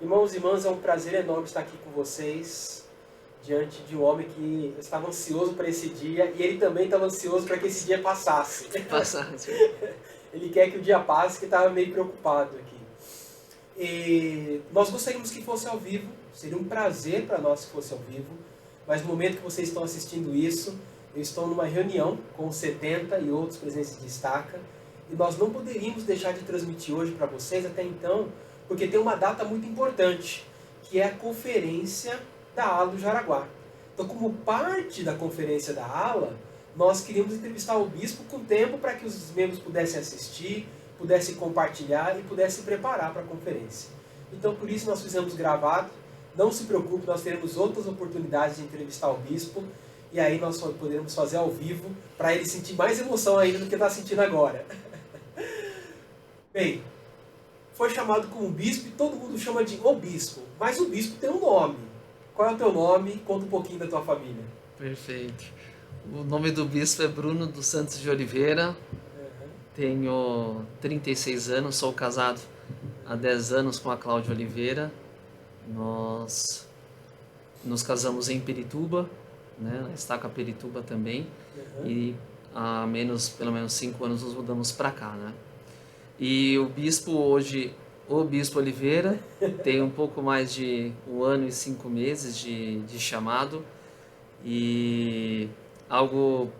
Irmãos e irmãs, é um prazer enorme estar aqui com vocês, diante de um homem que estava ansioso para esse dia e ele também estava ansioso para que esse dia passasse. Passagem. Ele quer que o dia passe, que estava meio preocupado aqui. E nós gostaríamos que fosse ao vivo, seria um prazer para nós que fosse ao vivo, mas no momento que vocês estão assistindo isso, eu estou numa reunião com os 70 e outros presentes de estaca, e nós não poderíamos deixar de transmitir hoje para vocês até então, porque tem uma data muito importante, que é a conferência da ALA do Jaraguá. Então, como parte da conferência da ALA, nós queríamos entrevistar o bispo com tempo para que os membros pudessem assistir, pudessem compartilhar e pudessem se preparar para a conferência. Então, por isso nós fizemos gravado. Não se preocupe, nós teremos outras oportunidades de entrevistar o bispo, e aí nós poderemos fazer ao vivo, para ele sentir mais emoção ainda do que está sentindo agora. Bem, foi chamado como bispo e todo mundo chama de o bispo, mas o bispo tem um nome. Qual é o teu nome? Conta um pouquinho da tua família. Perfeito. O nome do bispo é Bruno dos Santos de Oliveira. Tenho 36 anos, sou casado há 10 anos com a Cláudia Oliveira. Nós nos casamos em Pirituba, né? Na Estaca Pirituba também. E há pelo menos 5 anos nos mudamos para cá, né? E o bispo hoje, o bispo Oliveira, tem um pouco mais de 1 ano e 5 meses de chamado. E algo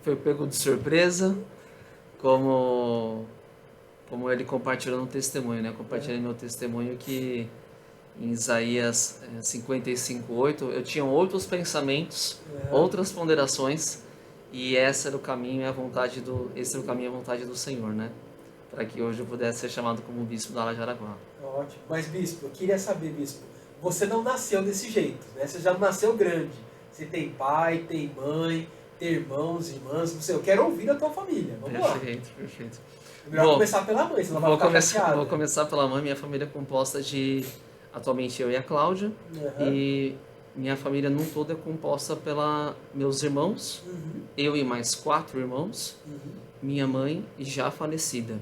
foi pego de surpresa, como ele compartilhou no testemunho, né? Compartilhei meu testemunho que em Isaías 55:8 eu tinha outros pensamentos, outras ponderações, e esse era o caminho e a vontade do Senhor, né? Para que hoje eu pudesse ser chamado como bispo da ALA Jaraguá. Ótimo. Mas, bispo, eu queria saber, bispo, você não nasceu desse jeito, né? Você já não nasceu grande. Você tem pai, tem mãe, tem irmãos, irmãs. Não sei, eu quero ouvir da tua família. Vamos lá. Perfeito. É melhor começar pela mãe, senão vai ficar chateada. Vou começar pela mãe. Minha família é composta de, atualmente, eu e a Cláudia. E minha família no todo é composta pela meus irmãos, eu e mais 4 irmãos, minha mãe já falecida.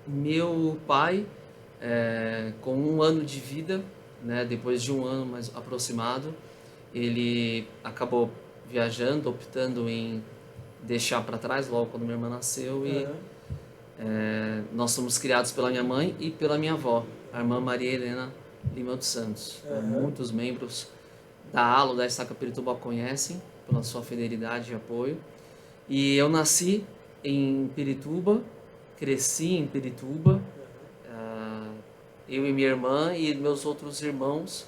Meu pai, com 1 ano de vida, né, depois de 1 ano mais aproximado, ele acabou viajando, optando em deixar para trás logo quando minha irmã nasceu. E nós somos criados pela minha mãe e pela minha avó, a irmã Maria Helena Lima dos Santos. Muitos membros da ALA, da Estaca Pirituba, conhecem pela sua fidelidade e apoio. E eu nasci em Pirituba, cresci em Pirituba, eu e minha irmã e meus outros irmãos.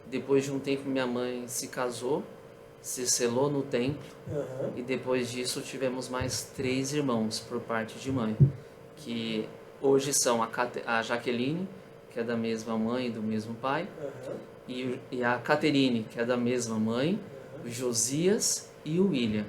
Depois de um tempo minha mãe se casou, se selou no templo, e depois disso tivemos mais 3 irmãos por parte de mãe, que hoje são a Jaqueline, que é da mesma mãe e do mesmo pai, e a Caterine, que é da mesma mãe, o Josias e o William.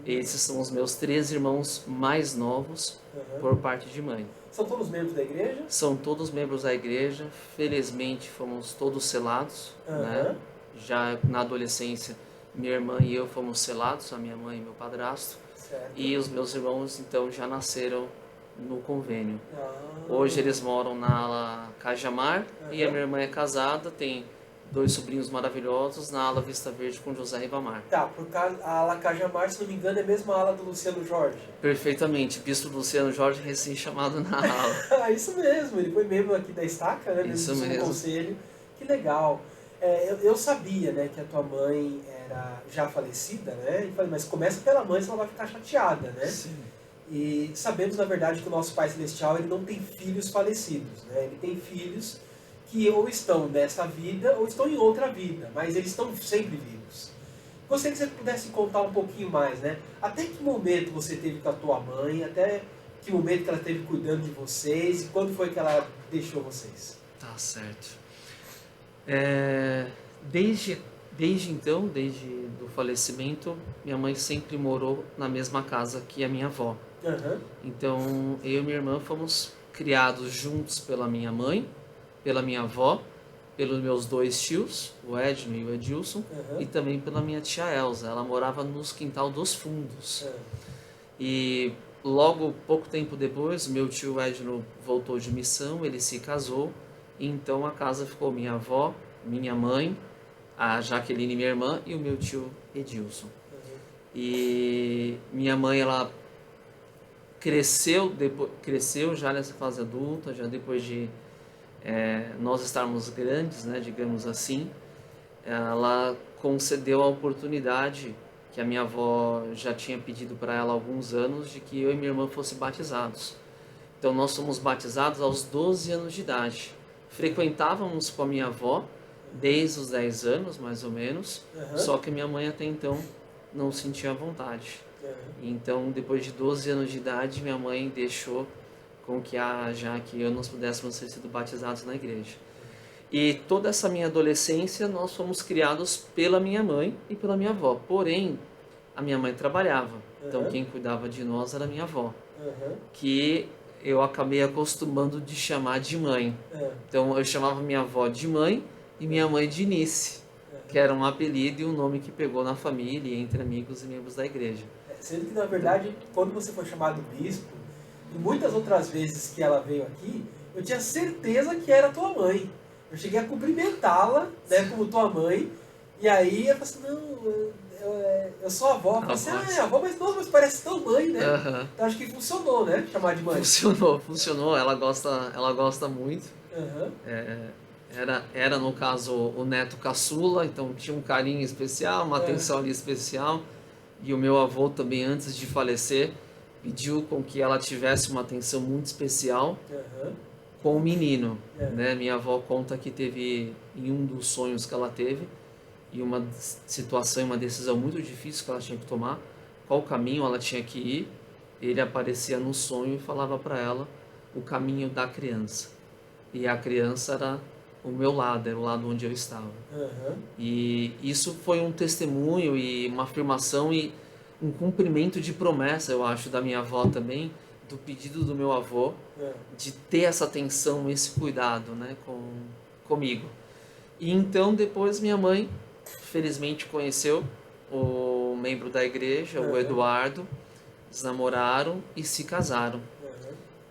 Esses são os meus 3 irmãos mais novos por parte de mãe. São todos membros da igreja? São todos membros da igreja. Felizmente fomos todos selados, né? Já na adolescência, minha irmã e eu fomos selados, a minha mãe e meu padrasto. Certo. E os meus irmãos então já nasceram no convênio. Hoje eles moram na ALA Cajamar, e a minha irmã é casada, tem 2 sobrinhos maravilhosos na ALA Vista Verde com José Ribamar. Tá, por causa a ALA Cajamar, se não me engano, é a mesma ala do Luciano Jorge. Perfeitamente, bispo Luciano Jorge, recém-chamado na ALA. Isso mesmo, ele foi membro aqui da Estaca, né? Isso mesmo. Do conselho. Que legal. Eu sabia, né, que a tua mãe era já falecida, né? E falei, mas começa pela mãe, senão ela vai ficar chateada, né? Sim. E sabemos, na verdade, que o nosso Pai Celestial, ele não tem filhos falecidos, né? Ele tem filhos que ou estão nessa vida ou estão em outra vida, mas eles estão sempre vivos. Gostaria que você pudesse contar um pouquinho mais, né? Até que momento você teve com a tua mãe, até que momento que ela esteve cuidando de vocês, e quando foi que ela deixou vocês? Tá certo. Desde então, desde o falecimento, minha mãe sempre morou na mesma casa que a minha avó. Então, eu e minha irmã fomos criados juntos pela minha mãe, pela minha avó, pelos meus 2 tios, o Edno e o Edilson, e também pela minha tia Elza. Ela morava nos quintal dos fundos. E logo, pouco tempo depois, meu tio Edno voltou de missão, ele se casou, Então a casa ficou minha avó, minha mãe, a Jaqueline, minha irmã, e o meu tio Edilson. E minha mãe, ela cresceu já nessa fase adulta, já depois de nós estarmos grandes, né, digamos assim. Ela concedeu a oportunidade que a minha avó já tinha pedido para ela há alguns anos, de que eu e minha irmã fossem batizados. Então nós somos batizados aos 12 anos de idade. Frequentávamos com a minha avó desde os 10 anos, mais ou menos, só que minha mãe até então não sentia vontade. Então, depois de 12 anos de idade, minha mãe deixou com que a Jaque e eu nós pudéssemos ser sido batizados na igreja. E toda essa minha adolescência nós fomos criados pela minha mãe e pela minha avó. Porém, a minha mãe trabalhava, então quem cuidava de nós era a minha avó, que eu acabei acostumando de chamar de mãe. Então eu chamava minha avó de mãe e minha mãe de Nice, que era um apelido e um nome que pegou na família, entre amigos e membros da igreja. Sendo que, na verdade, quando você foi chamado bispo, e muitas outras vezes que ela veio aqui, eu tinha certeza que era tua mãe. Eu cheguei a cumprimentá-la, né, como tua mãe, e aí eu falei assim, não, eu sou a avó. Eu falei assim, avó, mas nossa, mas parece tão mãe, né? Então acho que funcionou, né, chamar de mãe. Funcionou, ela gosta muito. Era no caso o neto caçula, então tinha um carinho especial, uma atenção ali especial. E o meu avô também, antes de falecer, pediu com que ela tivesse uma atenção muito especial com o menino. Né? Minha avó conta que teve, em um dos sonhos que ela teve, e uma situação, uma decisão muito difícil que ela tinha que tomar, qual caminho ela tinha que ir, ele aparecia no sonho e falava para ela o caminho da criança. E a criança era o meu lado, era o lado onde eu estava. E isso foi um testemunho e uma afirmação e um cumprimento de promessa, eu acho, da minha avó também, do pedido do meu avô, de ter essa atenção, esse cuidado, né, comigo. E então depois minha mãe, felizmente, conheceu o membro da igreja, o Eduardo, eles namoraram e se casaram.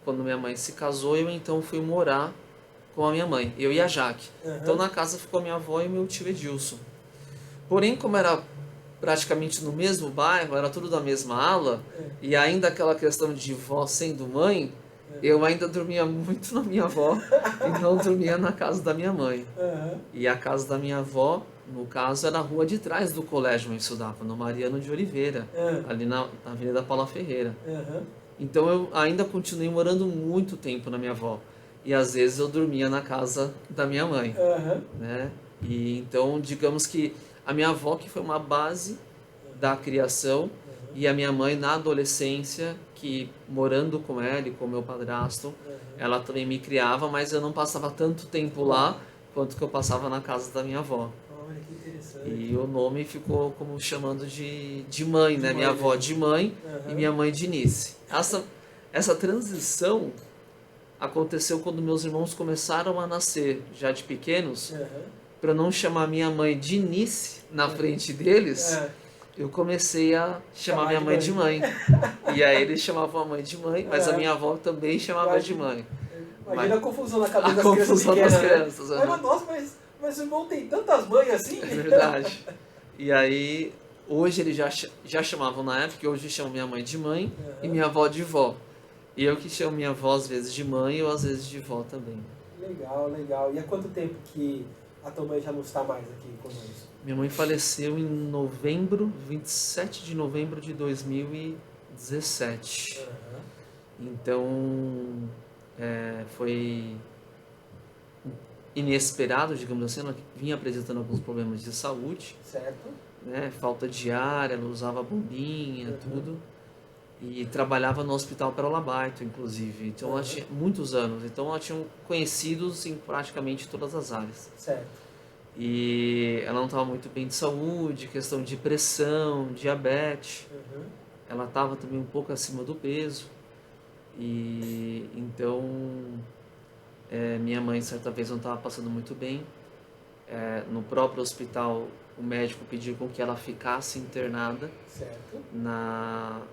Quando minha mãe se casou, eu então fui morar com a minha mãe, eu e a Jaque. Então na casa ficou minha avó e meu tio Edilson. Porém, como era praticamente no mesmo bairro, era tudo da mesma ala, e ainda aquela questão de vó sendo mãe, eu ainda dormia muito na minha avó e não dormia na casa da minha mãe. E a casa da minha avó, no caso, era a rua de trás do colégio onde eu estudava, no Mariano de Oliveira, ali na Avenida Paula Ferreira. Então eu ainda continuei morando muito tempo na minha avó. E às vezes eu dormia na casa da minha mãe, né? E então, digamos que a minha avó que foi uma base da criação e a minha mãe na adolescência, que morando com ela e com o meu padrasto, ela também me criava, mas eu não passava tanto tempo lá quanto que eu passava na casa da minha avó. Olha, que interessante. E o nome ficou como chamando de mãe, né? Minha avó de mãe e minha mãe de Nice. Essa transição aconteceu quando meus irmãos começaram a nascer, já de pequenos, para não chamar minha mãe de Nice na frente deles, eu comecei a chamar minha mãe de mãe. E aí eles chamavam a mãe de mãe, mas a minha avó também chamava de mãe. Imagina a confusão na cabeça das crianças pequenas, das crianças. Né? Mas, nossa, mas o irmão tem tantas mães assim? É verdade. E aí, hoje eles já chamavam na época, hoje chamam minha mãe de mãe e minha avó de vó. E eu que chamo minha avó às vezes de mãe ou às vezes de vó também. Legal, legal. E há quanto tempo que a tua mãe já não está mais aqui conosco? Minha mãe faleceu em 27 de novembro de 2017. Então, foi inesperado, digamos assim. Ela vinha apresentando alguns problemas de saúde. Certo. Né? Falta de ar, ela usava bombinha, tudo. E trabalhava no Hospital Perola Barto, inclusive. Então ela tinha muitos anos. Então ela tinha conhecidos em praticamente todas as áreas. Certo. E ela não estava muito bem de saúde, questão de pressão, diabetes. Ela estava também um pouco acima do peso. E então minha mãe certa vez não estava passando muito bem. No próprio hospital o médico pediu com que ela ficasse internada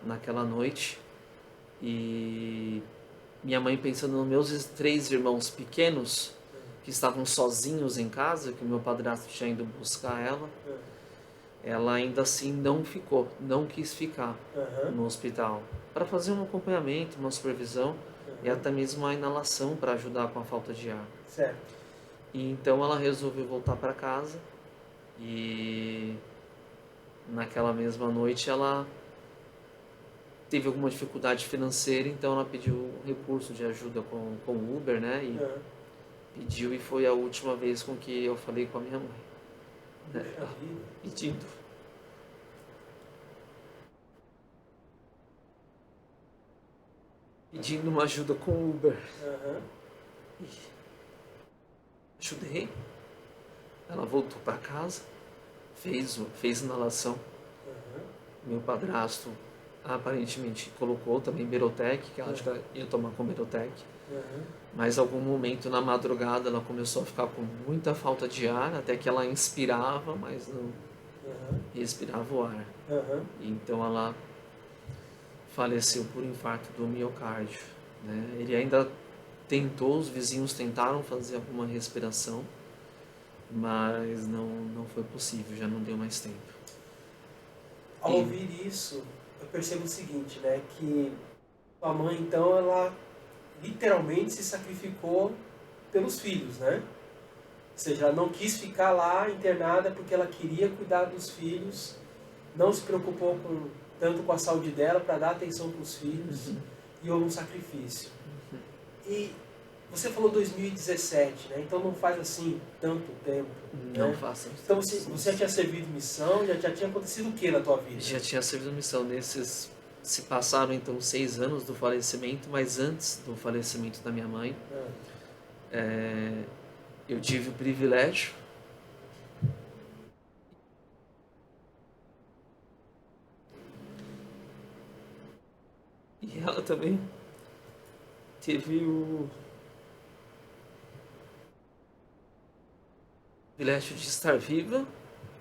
naquela noite. E minha mãe, pensando nos meus 3 irmãos pequenos, que estavam sozinhos em casa, que o meu padrasto tinha ido buscar ela, ela ainda assim não quis ficar no hospital, para fazer um acompanhamento, uma supervisão e até mesmo uma inalação para ajudar com a falta de ar. Certo. E então ela resolveu voltar para casa e naquela mesma noite ela teve alguma dificuldade financeira, então ela pediu recurso de ajuda com o Uber, né? E pediu, e foi a última vez com que eu falei com a minha mãe. Pedindo uma ajuda com o Uber. E ajudei. Ela voltou para casa, fez inalação. Meu padrasto aparentemente colocou também Berotec, que ela ia tomar com Berotec. Mas algum momento na madrugada ela começou a ficar com muita falta de ar, até que ela inspirava, mas não respirava o ar. Então ela faleceu por infarto do miocárdio, né? Ele ainda tentou, os vizinhos tentaram fazer alguma respiração, mas não foi possível, já não deu mais tempo. Ao ouvir isso, eu percebo o seguinte, né, que a mãe, então, ela literalmente se sacrificou pelos filhos, né? Ou seja, ela não quis ficar lá internada porque ela queria cuidar dos filhos, não se preocupou tanto com a saúde dela para dar atenção para os filhos, e houve um sacrifício. E você falou 2017, né? Então não faz assim tanto tempo. Não né? faço. Então você já tinha servido missão, já tinha acontecido o que na tua vida? Já tinha servido missão. Se passaram então 6 anos do falecimento, mas antes do falecimento da minha mãe, eu tive o privilégio e ela também teve o privilégio de estar viva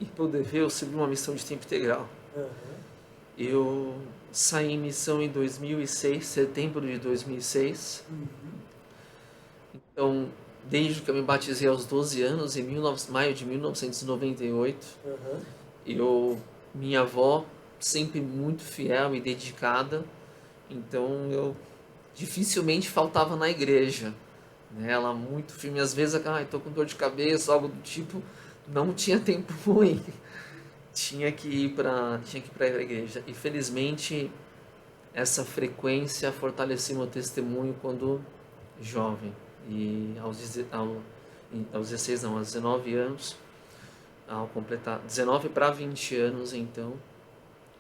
e poder ver eu servir uma missão de tempo integral. Eu saí em missão em 2006, setembro de 2006. Então, desde que eu me batizei aos 12 anos, em maio de 1998, minha avó, sempre muito fiel e dedicada, então eu dificilmente faltava na igreja. Ela muito firme, às vezes, estou com dor de cabeça, algo do tipo, não tinha tempo ruim. Tinha que ir para a igreja. E felizmente essa frequência fortaleceu meu testemunho quando jovem. E aos 19 anos, ao completar 19 para 20 anos, então,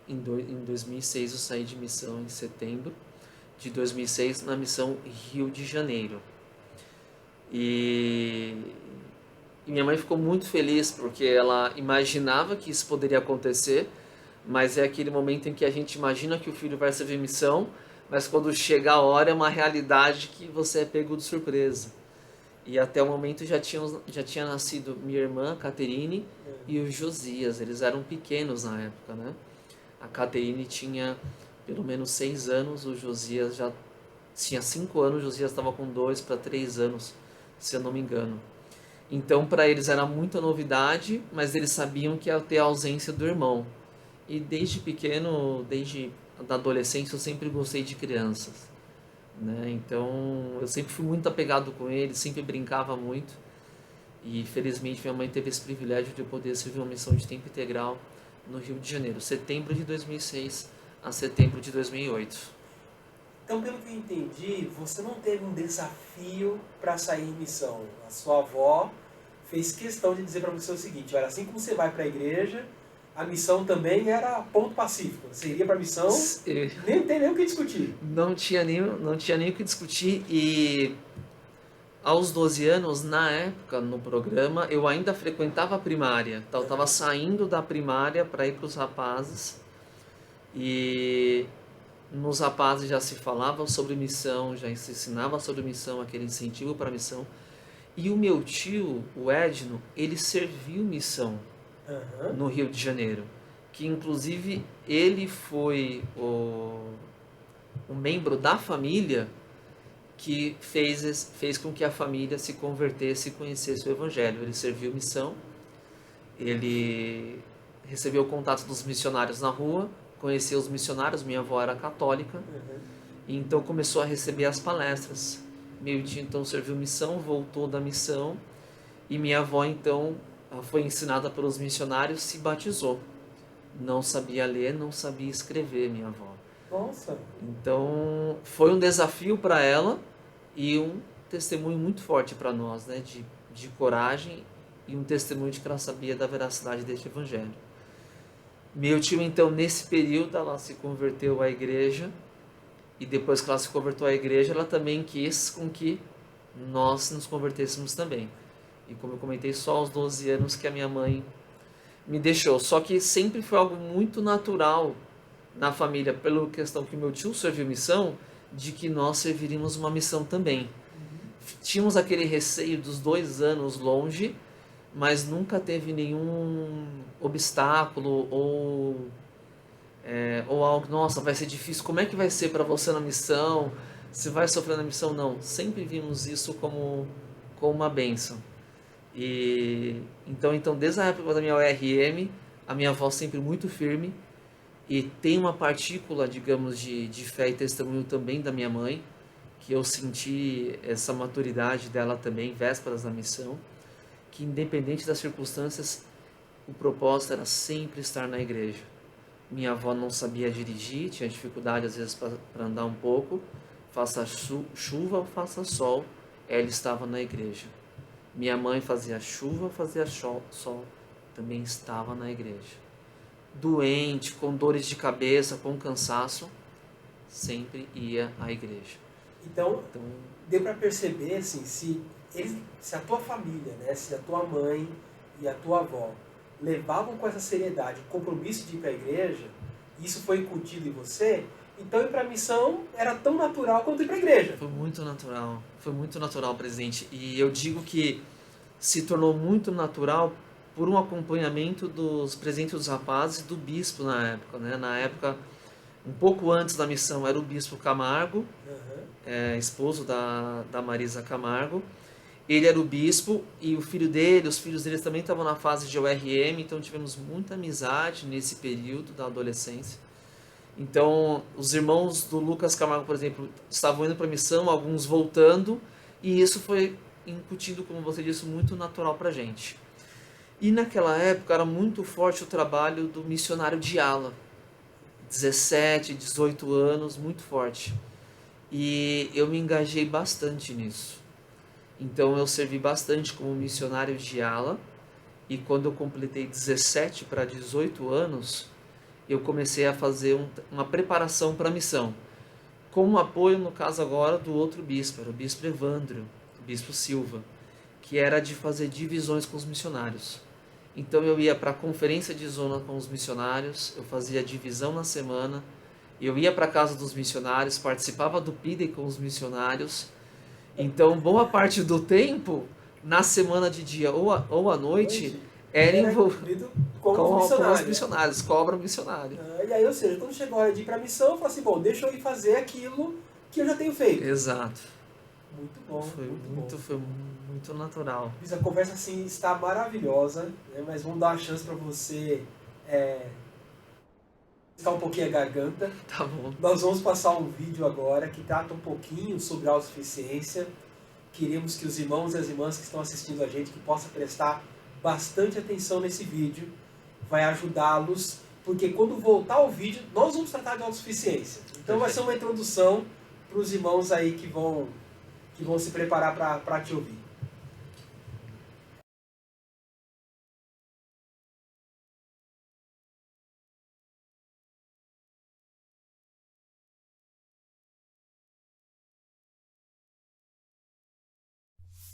em 2006 eu saí de missão em setembro de 2006 na missão Rio de Janeiro. E minha mãe ficou muito feliz porque ela imaginava que isso poderia acontecer, mas é aquele momento em que a gente imagina que o filho vai servir missão, mas quando chega a hora é uma realidade que você é pego de surpresa. E até o momento já tinha nascido minha irmã, Caterine, e o Josias. Eles eram pequenos na época, né? A Caterine tinha pelo menos 6 anos, o Josias já tinha 5 anos, o Josias estava com 2 para 3 anos, se eu não me engano. Então, para eles era muita novidade, mas eles sabiam que ia ter a ausência do irmão. E desde pequeno, desde a adolescência, eu sempre gostei de crianças, né? Então, eu sempre fui muito apegado com eles, sempre brincava muito. E, felizmente, minha mãe teve esse privilégio de eu poder servir uma missão de tempo integral no Rio de Janeiro, setembro de 2006 a setembro de 2008. Então, pelo que eu entendi, você não teve um desafio para sair em missão. A sua avó fez questão de dizer para você o seguinte: olha, assim como você vai para a igreja, a missão também era ponto pacífico. Você iria para a missão, nem tem nem o que discutir. Não tinha nem o que discutir. E aos 12 anos, na época, no programa, eu ainda frequentava a primária. Então, eu estava saindo da primária para ir para os rapazes. E nos rapazes já se falava sobre missão, já se ensinava sobre missão, aquele incentivo para missão. E o meu tio, o Edno, ele serviu missão no Rio de Janeiro. Que inclusive ele foi o membro da família que fez com que a família se convertesse e conhecesse o Evangelho. Ele serviu missão, ele recebeu o contato dos missionários na rua, conheceu os missionários, minha avó era católica, e então começou a receber as palestras. Meu tio então serviu missão, voltou da missão, e minha avó então foi ensinada pelos missionários, se batizou. Não sabia ler, não sabia escrever, minha avó. Nossa! Então foi um desafio para ela e um testemunho muito forte para nós, né, de coragem, e um testemunho de que ela sabia da veracidade deste evangelho. Meu tio então, nesse período, ela se converteu à igreja, e depois que ela se converteu à igreja, ela também quis com que nós nos convertêssemos também. E como eu comentei, só aos 12 anos que a minha mãe me deixou. Só que sempre foi algo muito natural na família, pela questão que meu tio serviu missão, de que nós serviríamos uma missão também. Tínhamos aquele receio dos 2 anos longe, mas nunca teve nenhum obstáculo ou algo, nossa, vai ser difícil, como é que vai ser para você na missão? Você vai sofrer na missão? Não, sempre vimos isso como uma bênção. E então desde a época da minha ORM, a minha avó sempre muito firme, e tem uma partícula, digamos, de fé e testemunho também da minha mãe, que eu senti essa maturidade dela também, vésperas da missão, que independente das circunstâncias, o propósito era sempre estar na igreja. Minha avó não sabia dirigir, tinha dificuldade às vezes para andar um pouco, faça chuva ou faça sol, ela estava na igreja. Minha mãe fazia chuva, fazia sol, também estava na igreja. Doente, com dores de cabeça, com cansaço, sempre ia à igreja. Então deu para perceber assim, se a tua família, né, se a tua mãe e a tua avó levavam com essa seriedade o compromisso de ir para a igreja, isso foi incutido em você, então ir para a missão era tão natural quanto ir para a igreja. Foi muito natural, presidente. E eu digo que se tornou muito natural por um acompanhamento dos presidentes dos rapazes e do bispo na época, né? Na época, um pouco antes da missão, era o bispo Camargo, esposo da Marisa Camargo. Ele era o bispo e os filhos deles também estavam na fase de ORM, então tivemos muita amizade nesse período da adolescência. Então, os irmãos do Lucas Camargo, por exemplo, estavam indo para a missão, alguns voltando, e isso foi incutindo, como você disse, muito natural para a gente. E naquela época era muito forte o trabalho do missionário de ala, 17, 18 anos, muito forte. E eu me engajei bastante nisso. Então eu servi bastante como missionário de ala, e quando eu completei 17 para 18 anos, eu comecei a fazer uma preparação para a missão, com o apoio, no caso agora, do outro bispo, era o bispo Evandro, o bispo Silva, que era de fazer divisões com os missionários. Então eu ia para a conferência de zona com os missionários, eu fazia divisão na semana, eu ia para a casa dos missionários, participava do PIDE com os missionários. Então, boa parte do tempo, na semana de dia ou à noite, era envolvido com os missionários, cobra missionário. E aí, ou seja, quando chegou a hora de ir para a missão, eu falei assim, bom, deixa eu ir fazer aquilo que eu já tenho feito. Exato. Muito bom. Foi muito natural. A conversa assim está maravilhosa, né? Mas vamos dar uma chance para você ficar um pouquinho a garganta. Tá bom. Nós vamos passar um vídeo agora que trata um pouquinho sobre autossuficiência. Queremos que os irmãos e as irmãs que estão assistindo a gente que possam prestar bastante atenção nesse vídeo. Vai ajudá-los, porque quando voltar o vídeo, nós vamos tratar de autossuficiência. Então vai ser uma introdução para os irmãos aí que vão se preparar para te ouvir.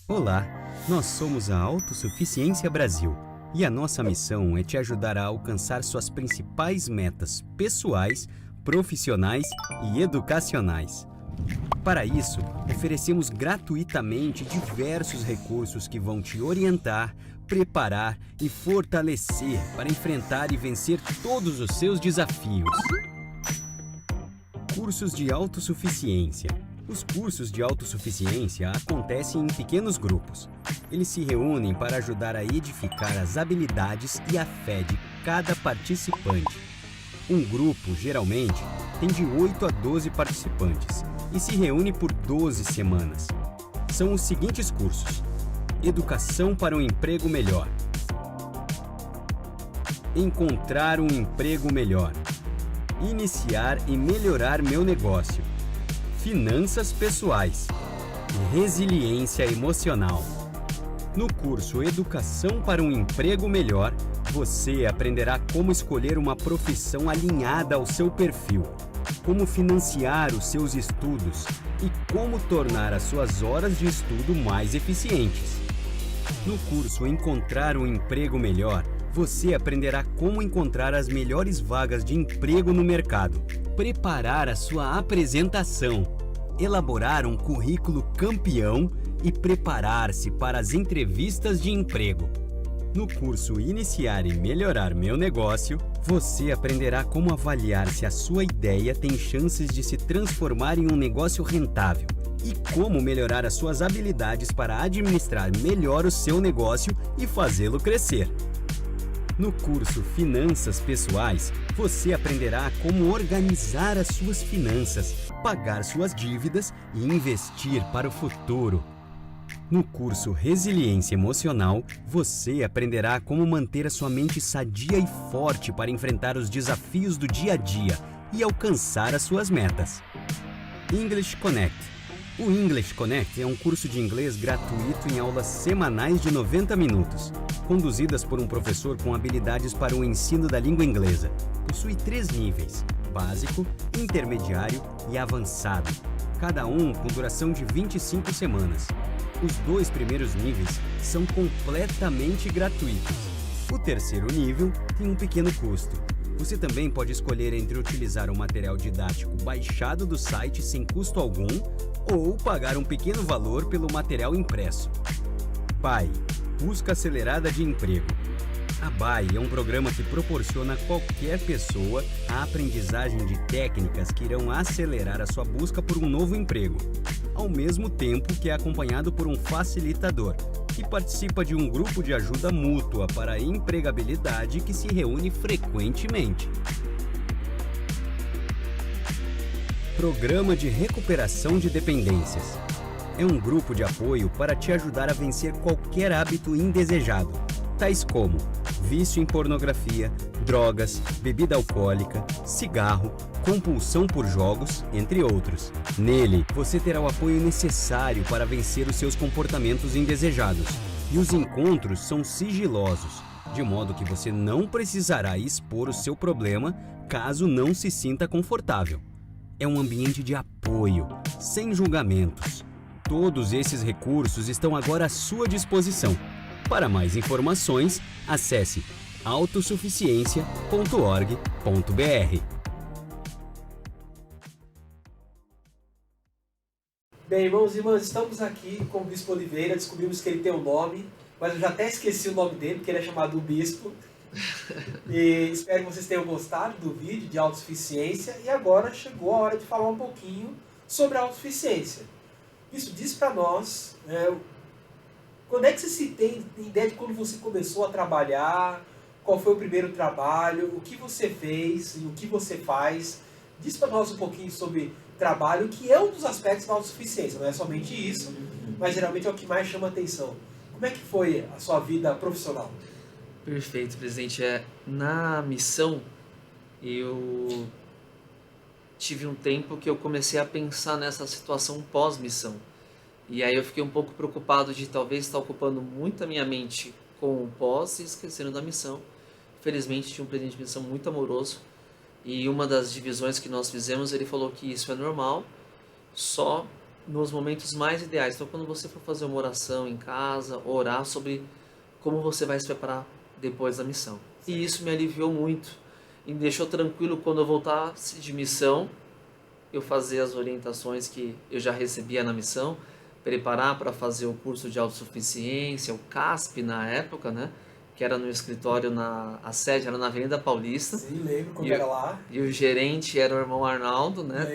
Olá, nós somos a Autossuficiência Brasil e a nossa missão é te ajudar a alcançar suas principais metas pessoais, profissionais e educacionais. Para isso, oferecemos gratuitamente diversos recursos que vão te orientar, preparar e fortalecer para enfrentar e vencer todos os seus desafios. Cursos de autossuficiência, Os cursos de autossuficiência acontecem em pequenos grupos. Eles se reúnem para ajudar a edificar as habilidades e a fé de cada participante. Um grupo, geralmente, tem de 8 a 12 participantes e se reúne por 12 semanas. São os seguintes cursos: Educação para um emprego melhor, Encontrar um emprego melhor, Iniciar e melhorar meu negócio, Finanças pessoais e Resiliência emocional. No curso Educação para um emprego melhor, você aprenderá como escolher uma profissão alinhada ao seu perfil, como financiar os seus estudos e como tornar as suas horas de estudo mais eficientes. No curso Encontrar um emprego melhor, você aprenderá como encontrar as melhores vagas de emprego no mercado, preparar a sua apresentação, elaborar um currículo campeão e preparar-se para as entrevistas de emprego. No curso Iniciar e Melhorar Meu Negócio, você aprenderá como avaliar se a sua ideia tem chances de se transformar em um negócio rentável e como melhorar as suas habilidades para administrar melhor o seu negócio e fazê-lo crescer. No curso Finanças Pessoais, você aprenderá como organizar as suas finanças, pagar suas dívidas e investir para o futuro. No curso Resiliência Emocional, você aprenderá como manter a sua mente sadia e forte para enfrentar os desafios do dia a dia e alcançar as suas metas. English Connect. O English Connect é um curso de inglês gratuito em aulas semanais de 90 minutos, conduzidas por um professor com habilidades para o ensino da língua inglesa. Possui 3 níveis: básico, intermediário e avançado, cada um com duração de 25 semanas. Os 2 primeiros níveis são completamente gratuitos. O terceiro nível tem um pequeno custo. Você também pode escolher entre utilizar o material didático baixado do site sem custo algum ou pagar um pequeno valor pelo material impresso. PAI, Busca Acelerada de Emprego. A BAE é um programa que proporciona a qualquer pessoa a aprendizagem de técnicas que irão acelerar a sua busca por um novo emprego, ao mesmo tempo que é acompanhado por um facilitador, que participa de um grupo de ajuda mútua para a empregabilidade que se reúne frequentemente. Programa de Recuperação de Dependências. É um grupo de apoio para te ajudar a vencer qualquer hábito indesejado, tais como vício em pornografia, drogas, bebida alcoólica, cigarro, compulsão por jogos, entre outros. Nele, você terá o apoio necessário para vencer os seus comportamentos indesejados. E os encontros são sigilosos, de modo que você não precisará expor o seu problema caso não se sinta confortável. É um ambiente de apoio, sem julgamentos. Todos esses recursos estão agora à sua disposição. Para mais informações, acesse autossuficiencia.org.br. Bem, irmãos e irmãs, estamos aqui com o Bispo Oliveira. Descobrimos que ele tem um nome, mas eu já até esqueci o nome dele, porque ele é chamado Bispo. E espero que vocês tenham gostado do vídeo de autossuficiência. E agora chegou a hora de falar um pouquinho sobre a autossuficiência. Isso diz para nós, quando é que você tem ideia de quando você começou a trabalhar, qual foi o primeiro trabalho, o que você fez e o que você faz. Diz para nós um pouquinho sobre trabalho, que é um dos aspectos da autossuficiência. Não é somente isso, mas geralmente é o que mais chama atenção. Como é que foi a sua vida profissional? Perfeito, presidente. Na missão, eu tive um tempo que eu comecei a pensar nessa situação pós-missão. E aí eu fiquei um pouco preocupado de talvez estar ocupando muito a minha mente com o pós e esquecendo da missão. Felizmente tinha um presidente de missão muito amoroso. E uma das divisões que nós fizemos, ele falou que isso é normal, só nos momentos mais ideais. Então quando você for fazer uma oração em casa, orar sobre como você vai se preparar depois da missão. E isso me aliviou muito. E me deixou tranquilo quando eu voltasse de missão, eu fazer as orientações que eu já recebia na missão, preparar para fazer o curso de autossuficiência, o CASP na época, né? que era no escritório, a sede era na Avenida Paulista. Sim, lembro quando era lá. E o gerente era o irmão Arnaldo, né?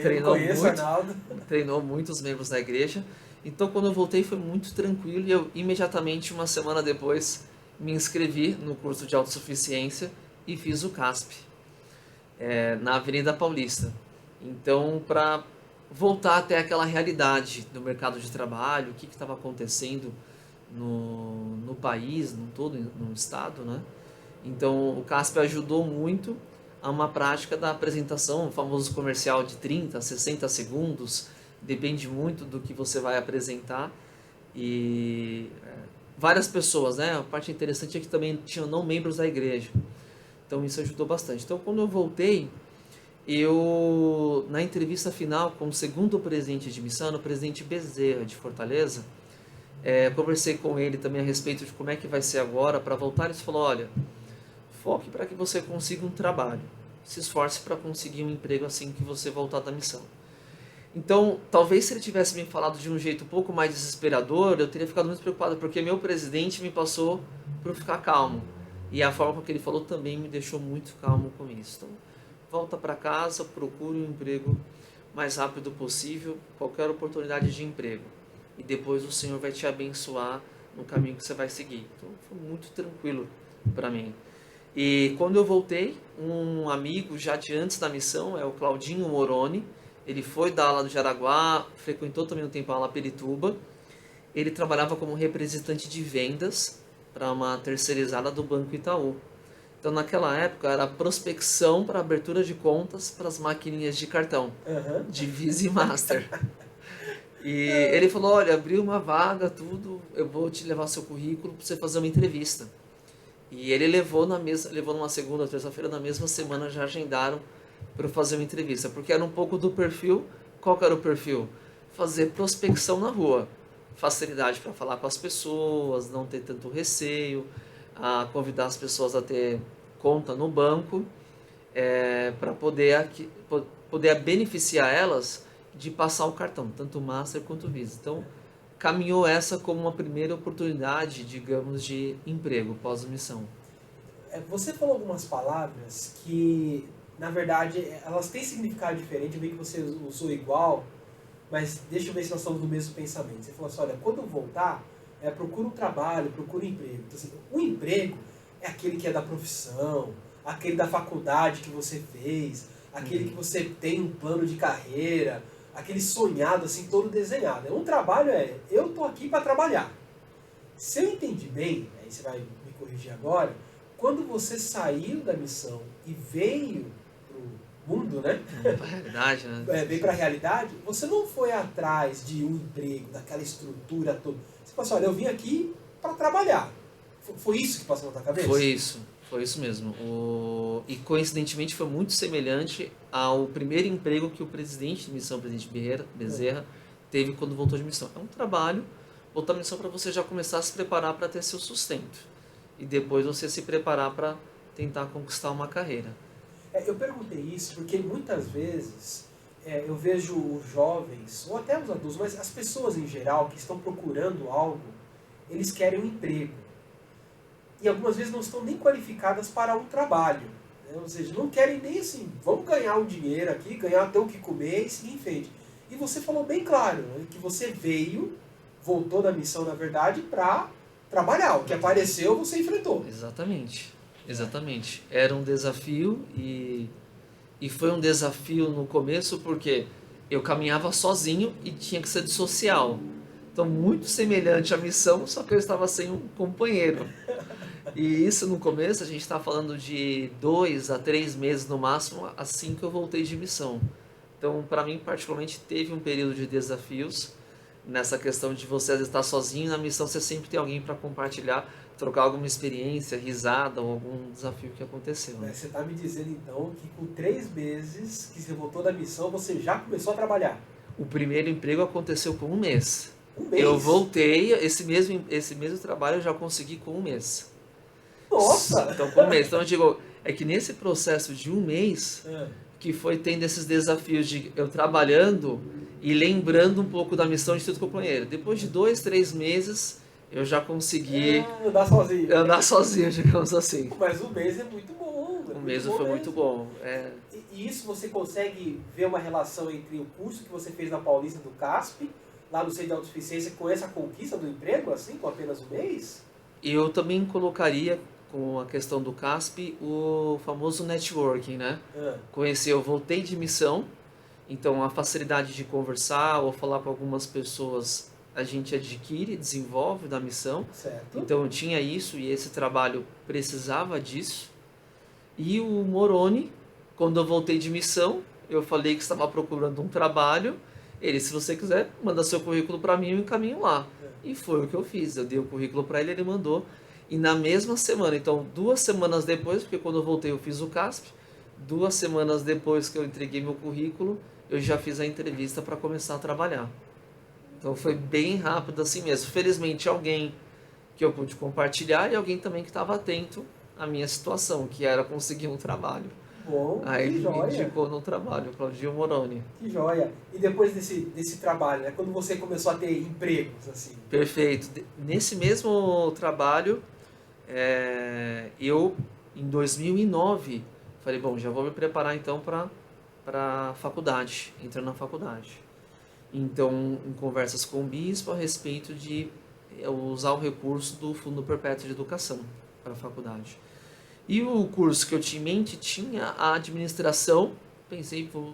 Treinou muitos membros da igreja. Então, quando eu voltei, foi muito tranquilo e eu, imediatamente, uma semana depois, me inscrevi no curso de autossuficiência e fiz o CASP, na Avenida Paulista. Então, para voltar até aquela realidade do mercado de trabalho, o que estava acontecendo no país, no todo, no estado, né? Então, o CASP ajudou muito a uma prática da apresentação, o famoso comercial de 30, 60 segundos, depende muito do que você vai apresentar. E várias pessoas, né? A parte interessante é que também tinham não membros da igreja. Então, isso ajudou bastante. Então, quando eu voltei, na entrevista final com o segundo presidente de missão, o presidente Bezerra, de Fortaleza, conversei com ele também a respeito de como é que vai ser agora para voltar. Ele falou, olha, foque para que você consiga um trabalho, se esforce para conseguir um emprego assim que você voltar da missão. Então, talvez se ele tivesse me falado de um jeito um pouco mais desesperador, eu teria ficado muito preocupado, porque meu presidente me passou para eu ficar calmo. E a forma que ele falou também me deixou muito calmo com isso. Então, volta para casa, procure um emprego mais rápido possível, qualquer oportunidade de emprego. E depois o Senhor vai te abençoar no caminho que você vai seguir. Então, foi muito tranquilo para mim. E quando eu voltei, um amigo já de antes da missão, é o Claudinho Moroni, ele foi da ala do Jaraguá, frequentou também um tempo a ala Pirituba. Ele trabalhava como representante de vendas para uma terceirizada do Banco Itaú. Então, naquela época, era prospecção para abertura de contas para as maquininhas de cartão, de Visa e Master. E ele falou, olha, abriu uma vaga, tudo, eu vou te levar seu currículo para você fazer uma entrevista. E ele levou numa segunda ou terça-feira, na mesma semana já agendaram para eu fazer uma entrevista, porque era um pouco do perfil. Qual que era o perfil? Fazer prospecção na rua, facilidade para falar com as pessoas, não ter tanto receio, convidar as pessoas a ter conta no banco, para poder beneficiar elas de passar o cartão, tanto Master quanto Visa. Então, caminhou essa como uma primeira oportunidade, digamos, de emprego pós-missão. Você falou algumas palavras que, na verdade, elas têm significado diferente. Eu vi que você usou igual, mas deixa eu ver se nós estamos no mesmo pensamento. Você falou assim, olha, quando eu voltar, procura um trabalho, procura um emprego. Então, assim, o emprego é aquele que é da profissão, aquele da faculdade que você fez, aquele que você tem um plano de carreira, aquele sonhado, assim, todo desenhado. Um trabalho eu tô aqui para trabalhar. Se eu entendi bem, aí você vai me corrigir agora, quando você saiu da missão e veio pro mundo, né? Pra realidade, né? Veio para a realidade, você não foi atrás de um emprego, daquela estrutura toda. Você falou assim, olha, eu vim aqui para trabalhar. Foi isso que passou na tua cabeça? Foi isso mesmo. E coincidentemente foi muito semelhante ao primeiro emprego que o presidente de missão, o presidente Bezerra, teve quando voltou de missão. É um trabalho, voltar de missão para você já começar a se preparar para ter seu sustento. E depois você se preparar para tentar conquistar uma carreira. Eu perguntei isso porque muitas vezes eu vejo os jovens, ou até os adultos, mas as pessoas em geral que estão procurando algo, eles querem um emprego. E algumas vezes não estão nem qualificadas para um trabalho. Né? Ou seja, não querem nem assim, vamos ganhar um dinheiro aqui, ganhar até o que comer e seguir em frente. E você falou bem claro, né, que você voltou da missão, na verdade, para trabalhar. O que apareceu, você enfrentou. Exatamente. Era um desafio e foi um desafio no começo porque eu caminhava sozinho e tinha que ser de social. Então, muito semelhante à missão, só que eu estava sem um companheiro. E isso no começo, a gente está falando de 2 a 3 meses no máximo, assim que eu voltei de missão. Então, para mim, particularmente, teve um período de desafios nessa questão de você às vezes estar sozinho. Na missão, você sempre tem alguém para compartilhar, trocar alguma experiência, risada ou algum desafio que aconteceu. Né? Você está me dizendo, então, que com 3 meses que você voltou da missão, você já começou a trabalhar? O primeiro emprego aconteceu com 1 mês. 1 mês? Eu voltei, esse mesmo trabalho eu já consegui com 1 mês. Nossa! Então, com 1 mês. Então, eu digo, é que nesse processo de 1 mês, que foi tendo esses desafios de eu trabalhando e lembrando um pouco da missão de Instituto Companheiro. Depois de 2, 3 meses, eu já consegui andar sozinho, digamos assim. Mas o Meso é muito bom. O Meso foi muito bom. E isso você consegue ver uma relação entre o curso que você fez na Paulista do CASP, lá no Centro de Autossuficiência, com essa conquista do emprego, assim, com apenas um mês? Eu também colocaria, com a questão do CASP, o famoso networking, né? Eu voltei de missão, então a facilidade de conversar ou falar com algumas pessoas a gente adquire, desenvolve da missão. Certo. Então eu tinha isso e esse trabalho precisava disso. E o Moroni, quando eu voltei de missão, eu falei que estava procurando um trabalho. Ele, se você quiser, manda seu currículo para mim e eu encaminho lá. E foi o que eu fiz. Eu dei o currículo para ele, ele mandou. E na mesma semana, então 2 semanas depois, porque quando eu voltei eu fiz o CASP, 2 semanas depois que eu entreguei meu currículo, eu já fiz a entrevista para começar a trabalhar. Então foi bem rápido assim mesmo. Felizmente alguém que eu pude compartilhar e alguém também que estava atento à minha situação, que era conseguir um trabalho. Bom, aí que ele joia. me indicou no trabalho, Claudio Moroni. Que joia. E depois desse trabalho, né? Quando você começou a ter empregos, assim? Perfeito. Nesse mesmo trabalho, eu, em 2009, falei, bom, já vou me preparar então para a faculdade, entrar na faculdade. Então, em conversas com o bispo a respeito de usar o recurso do Fundo Perpétuo de Educação para a faculdade. E o curso que eu tinha em mente tinha a administração, pensei, vou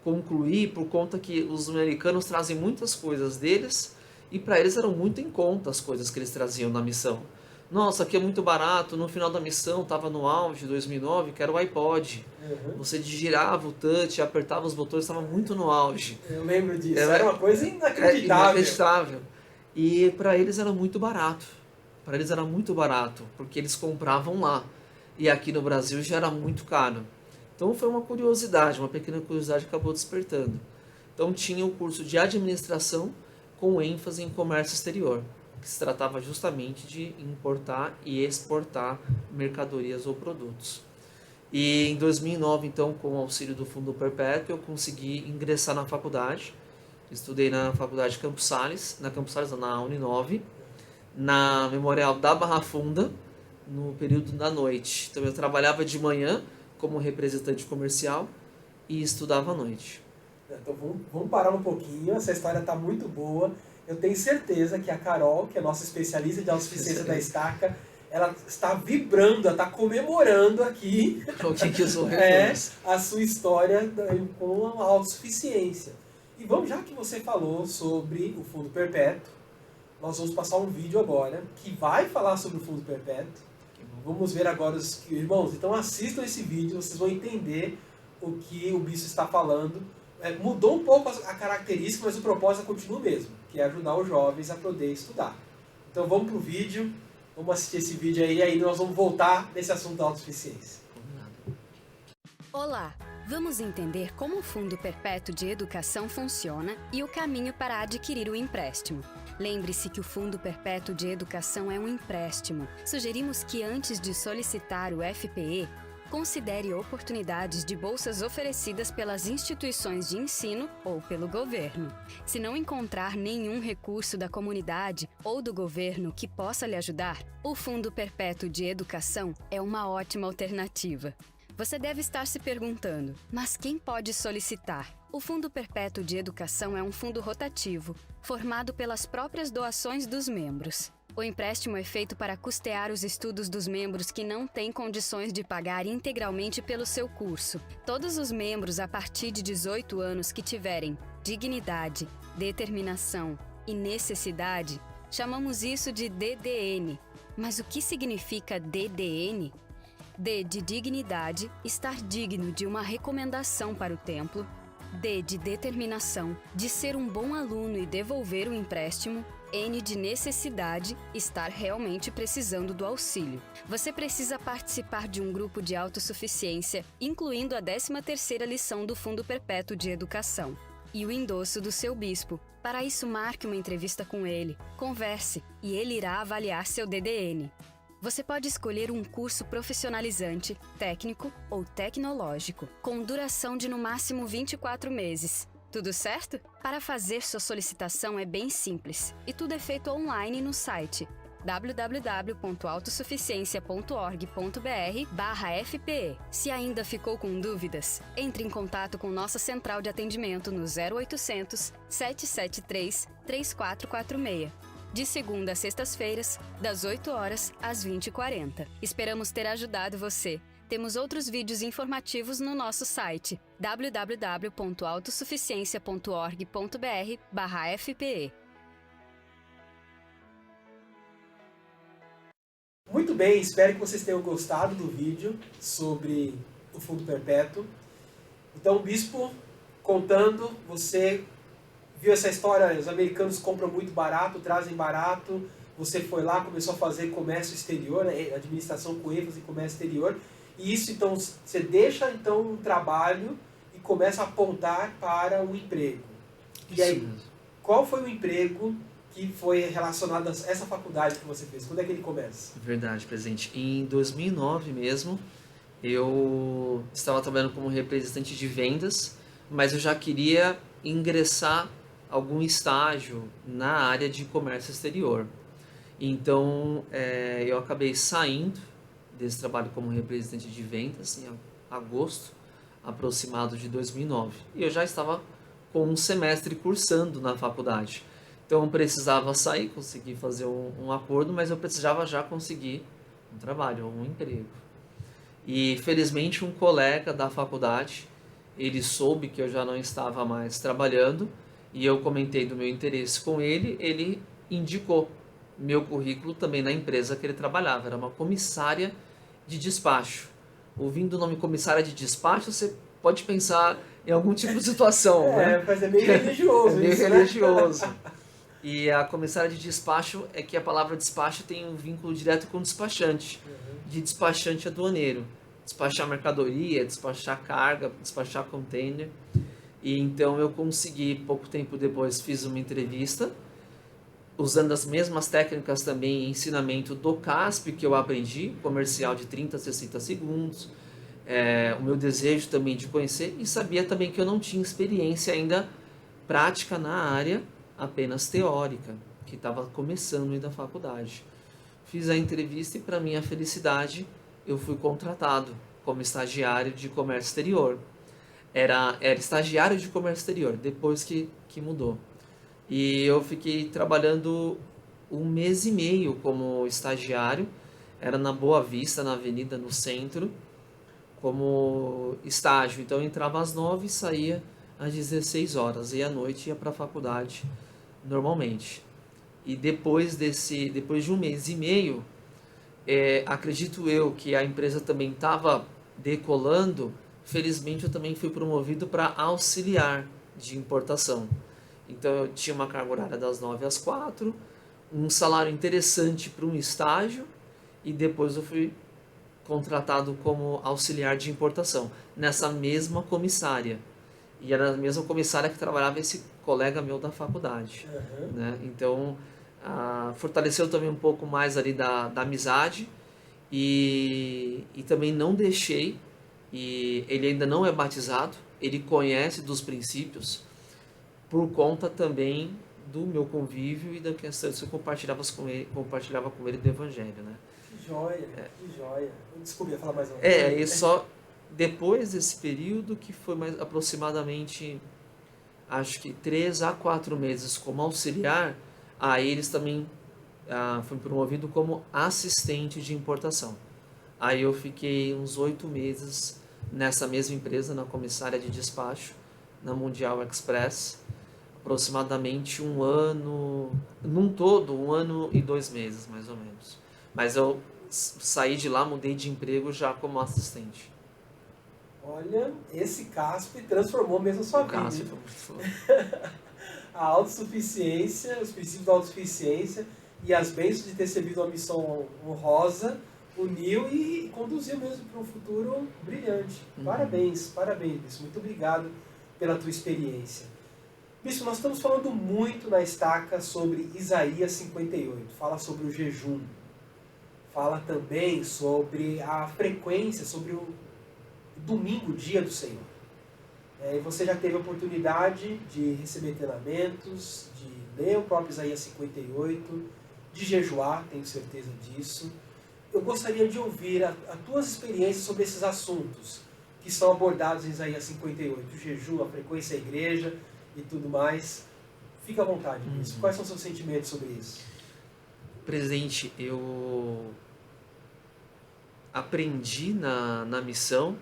concluir por conta que os americanos trazem muitas coisas deles e para eles eram muito em conta as coisas que eles traziam na missão. Nossa, aqui é muito barato, no final da missão, estava no auge de 2009, que era o iPod. Você girava o touch, apertava os botões, estava muito no auge. Eu lembro disso, era uma coisa inacreditável. E para eles era muito barato. Para eles era muito barato, porque eles compravam lá. E aqui no Brasil já era muito caro. Então foi uma curiosidade, uma pequena curiosidade que acabou despertando. Então tinha o curso de administração com ênfase em comércio exterior, que se tratava justamente de importar e exportar mercadorias ou produtos. E em 2009, então, com o auxílio do Fundo Perpétuo, eu consegui ingressar na faculdade. Estudei na faculdade Campos Sales, na Uninove, na Memorial da Barra Funda, no período da noite. Então eu trabalhava de manhã como representante comercial e estudava à noite. Então vamos parar um pouquinho, essa história está muito boa. Eu tenho certeza que a Carol, que é nossa especialista de autossuficiência da Estaca, ela está vibrando, ela está comemorando aqui a sua história com a autossuficiência. E vamos, já que você falou sobre o Fundo Perpétuo, nós vamos passar um vídeo agora que vai falar sobre o Fundo Perpétuo. Vamos ver agora irmãos, então assistam esse vídeo, vocês vão entender o que o bispo está falando. Mudou um pouco a característica, mas o propósito continua o mesmo, que é ajudar os jovens a poder estudar. Então vamos para o vídeo, vamos assistir esse vídeo aí, e aí nós vamos voltar nesse assunto da autossuficiência. Olá, vamos entender como o Fundo Perpétuo de Educação funciona e o caminho para adquirir o empréstimo. Lembre-se que o Fundo Perpétuo de Educação é um empréstimo. Sugerimos que antes de solicitar o FPE, considere oportunidades de bolsas oferecidas pelas instituições de ensino ou pelo governo. Se não encontrar nenhum recurso da comunidade ou do governo que possa lhe ajudar, o Fundo Perpétuo de Educação é uma ótima alternativa. Você deve estar se perguntando, mas quem pode solicitar? O Fundo Perpétuo de Educação é um fundo rotativo, formado pelas próprias doações dos membros. O empréstimo é feito para custear os estudos dos membros que não têm condições de pagar integralmente pelo seu curso. Todos os membros a partir de 18 anos que tiverem dignidade, determinação e necessidade, chamamos isso de DDN. Mas o que significa DDN? D de dignidade, estar digno de uma recomendação para o templo. D de determinação, de ser um bom aluno e devolver o empréstimo. N de necessidade, estar realmente precisando do auxílio. Você precisa participar de um grupo de autossuficiência, incluindo a 13ª lição do Fundo Perpétuo de Educação. E o endosso do seu bispo. Para isso, marque uma entrevista com ele, converse e ele irá avaliar seu DDN. Você pode escolher um curso profissionalizante, técnico ou tecnológico, com duração de no máximo 24 meses. Tudo certo? Para fazer sua solicitação é bem simples e tudo é feito online no site www.autossuficiencia.org.br/FPE. Se ainda ficou com dúvidas, entre em contato com nossa central de atendimento no 0800 773 3446. De segunda a sextas-feiras, das 8 horas às 20h40. Esperamos ter ajudado você. Temos outros vídeos informativos no nosso site www.autossuficiencia.org.br/FPE. Muito bem, espero que vocês tenham gostado do vídeo sobre o Fundo Perpétuo. Então, o Bispo contando, você viu essa história, os americanos compram muito barato, trazem barato, você foi lá, começou a fazer comércio exterior, né, administração com ênfase em comércio exterior, e isso então, você deixa então um trabalho e começa a apontar para um emprego. E aí, qual foi o emprego que foi relacionado a essa faculdade que você fez? Quando é que ele começa? Verdade, presidente. Em 2009 mesmo, eu estava trabalhando como representante de vendas, mas eu já queria ingressar algum estágio na área de comércio exterior. Então, eu acabei saindo desse trabalho como representante de vendas em agosto, aproximado de 2009. E eu já estava com um semestre cursando na faculdade. Então, eu precisava sair, conseguir fazer um acordo, mas eu precisava já conseguir um trabalho, um emprego. E, felizmente, um colega da faculdade, ele soube que eu já não estava mais trabalhando, e eu comentei do meu interesse com ele, ele indicou meu currículo também na empresa que ele trabalhava. Era uma comissária de despacho. Ouvindo o nome comissária de despacho, você pode pensar em algum tipo de situação, né? Mas é meio religioso. É meio isso, religioso. Né? E a comissária de despacho é que a palavra despacho tem um vínculo direto com despachante, de despachante aduaneiro. Despachar mercadoria, despachar carga, despachar container. E então eu consegui, pouco tempo depois, fiz uma entrevista, usando as mesmas técnicas também, ensinamento do CASP que eu aprendi, comercial de 30 a 60 segundos, o meu desejo também de conhecer, e sabia também que eu não tinha experiência ainda prática na área, apenas teórica, que estava começando ainda a faculdade. Fiz a entrevista e, para minha felicidade, eu fui contratado como estagiário de comércio exterior. Era estagiário de comércio exterior, depois que mudou. E eu fiquei trabalhando 1 mês e meio como estagiário, era na Boa Vista, na avenida, no centro, como estágio. Então eu entrava às 9 e saía às 16 horas, e à noite ia para a faculdade normalmente. E depois de 1 mês e meio, acredito eu que a empresa também estava decolando. Felizmente eu também fui promovido para auxiliar de importação. Então eu tinha uma carga horária das 9 às 4, um salário interessante para um estágio, e depois eu fui contratado como auxiliar de importação, nessa mesma comissária. E era a mesma comissária que trabalhava esse colega meu da faculdade. Né? Então fortaleceu também um pouco mais ali da amizade, e também não deixei. E ele ainda não é batizado, ele conhece dos princípios, por conta também do meu convívio e da questão que eu compartilhava com ele do Evangelho, né? Que joia, que joia. Desculpa, ia falar mais uma e só depois desse período, que foi mais aproximadamente, acho que 3 a 4 meses como auxiliar, aí eles também fui promovido como assistente de importação. Aí eu fiquei uns 8 meses nessa mesma empresa, na comissária de despacho, na Mundial Express, aproximadamente 1 ano, num todo 1 ano e 2 meses, mais ou menos. Mas eu saí de lá, mudei de emprego já como assistente. Olha, esse CASP transformou mesmo a sua vida. O CASP foi muito foda. A autossuficiência, os princípios da autossuficiência e as bênçãos de ter servido uma missão honrosa, uniu e conduziu mesmo para um futuro brilhante. Parabéns, Bispo. Muito obrigado pela tua experiência. Bispo, nós estamos falando muito na estaca sobre Isaías 58. Fala sobre o jejum. Fala também sobre a frequência, sobre o domingo, dia do Senhor. E você já teve a oportunidade de receber treinamentos, de ler o próprio Isaías 58, de jejuar, tenho certeza disso. Eu gostaria de ouvir as tuas experiências sobre esses assuntos que são abordados em Isaías 58, o jejum, a frequência à igreja e tudo mais. Fica à vontade, Luiz. Quais são os seus sentimentos sobre isso? Presidente, eu aprendi na missão,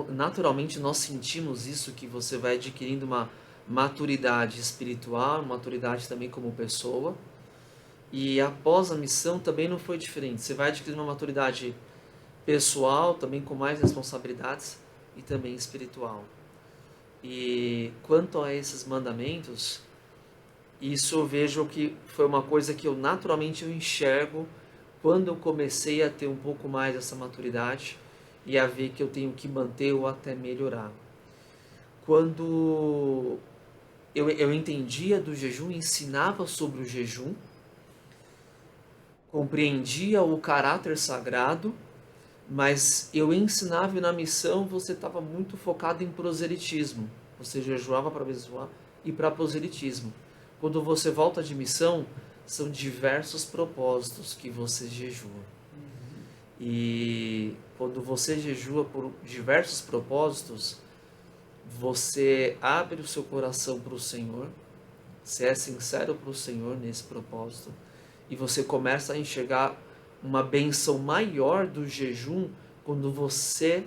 naturalmente nós sentimos isso, que você vai adquirindo uma maturidade espiritual, maturidade também como pessoa, e após a missão também não foi diferente, você vai adquirindo uma maturidade pessoal, também com mais responsabilidades, e também espiritual. E quanto a esses mandamentos, isso eu vejo que foi uma coisa que eu naturalmente enxergo quando eu comecei a ter um pouco mais essa maturidade e a ver que eu tenho que manter ou até melhorar. Quando eu entendia do jejum, ensinava sobre o jejum, compreendia o caráter sagrado, mas eu ensinava, e na missão você estava muito focado em proselitismo. Você jejuava para abençoar e para proselitismo. Quando você volta de missão, são diversos propósitos que você jejua. E quando você jejua por diversos propósitos, você abre o seu coração para o Senhor, você é sincero para o Senhor nesse propósito, e você começa a enxergar uma benção maior do jejum quando você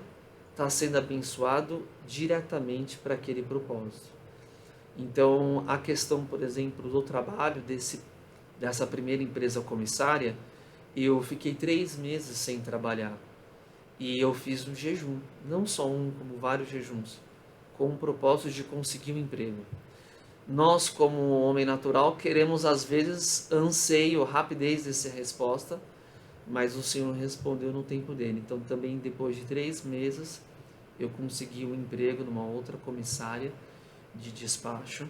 está sendo abençoado diretamente para aquele propósito. Então, a questão, por exemplo, do trabalho dessa primeira empresa comissária, eu fiquei 3 meses sem trabalhar. E eu fiz um jejum, não só um, como vários jejuns, com o propósito de conseguir um emprego. Nós, como homem natural, queremos às vezes anseio, rapidez dessa resposta, mas o Senhor respondeu no tempo dele. Então, também depois de 3 meses, eu consegui um emprego numa outra comissária de despacho.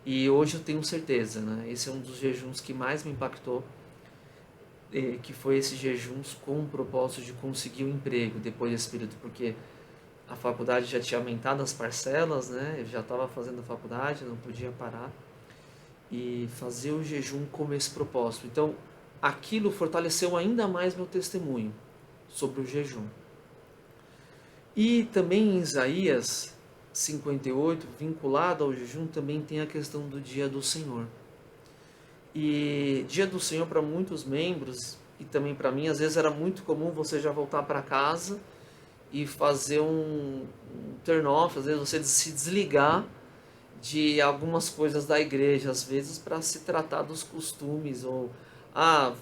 E hoje eu tenho certeza, né? Esse é um dos jejuns que mais me impactou, que foi esse jejuns com o propósito de conseguir um emprego depois desse período, porque a faculdade já tinha aumentado as parcelas, né? Eu já estava fazendo a faculdade, não podia parar, e fazer o jejum com esse propósito. Então, aquilo fortaleceu ainda mais meu testemunho sobre o jejum. E também em Isaías 58, vinculado ao jejum, também tem a questão do Dia do Senhor. E Dia do Senhor, para muitos membros, e também para mim, às vezes era muito comum você já voltar para casa e fazer um turn-off, às vezes você se desligar de algumas coisas da igreja, às vezes para se tratar dos costumes, ou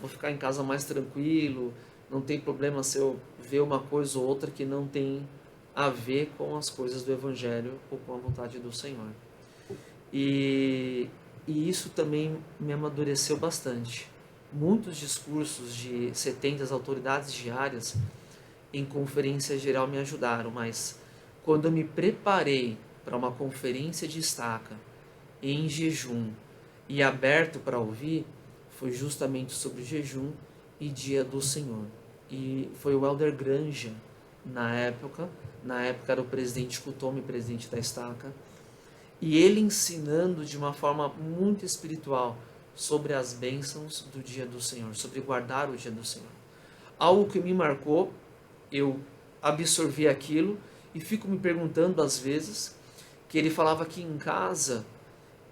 vou ficar em casa mais tranquilo, não tem problema se eu ver uma coisa ou outra que não tem a ver com as coisas do Evangelho ou com a vontade do Senhor. E isso também me amadureceu bastante. Muitos discursos de 70 autoridades diárias em conferência geral me ajudaram, mas quando eu me preparei para uma conferência de estaca, em jejum e aberto para ouvir, foi justamente sobre jejum e Dia do Senhor. E foi o Elder Granja, na época era o presidente Kutomi, presidente da estaca, e ele ensinando de uma forma muito espiritual sobre as bênçãos do Dia do Senhor, sobre guardar o Dia do Senhor. Algo que me marcou, eu absorvi aquilo e fico me perguntando às vezes, que ele falava que em casa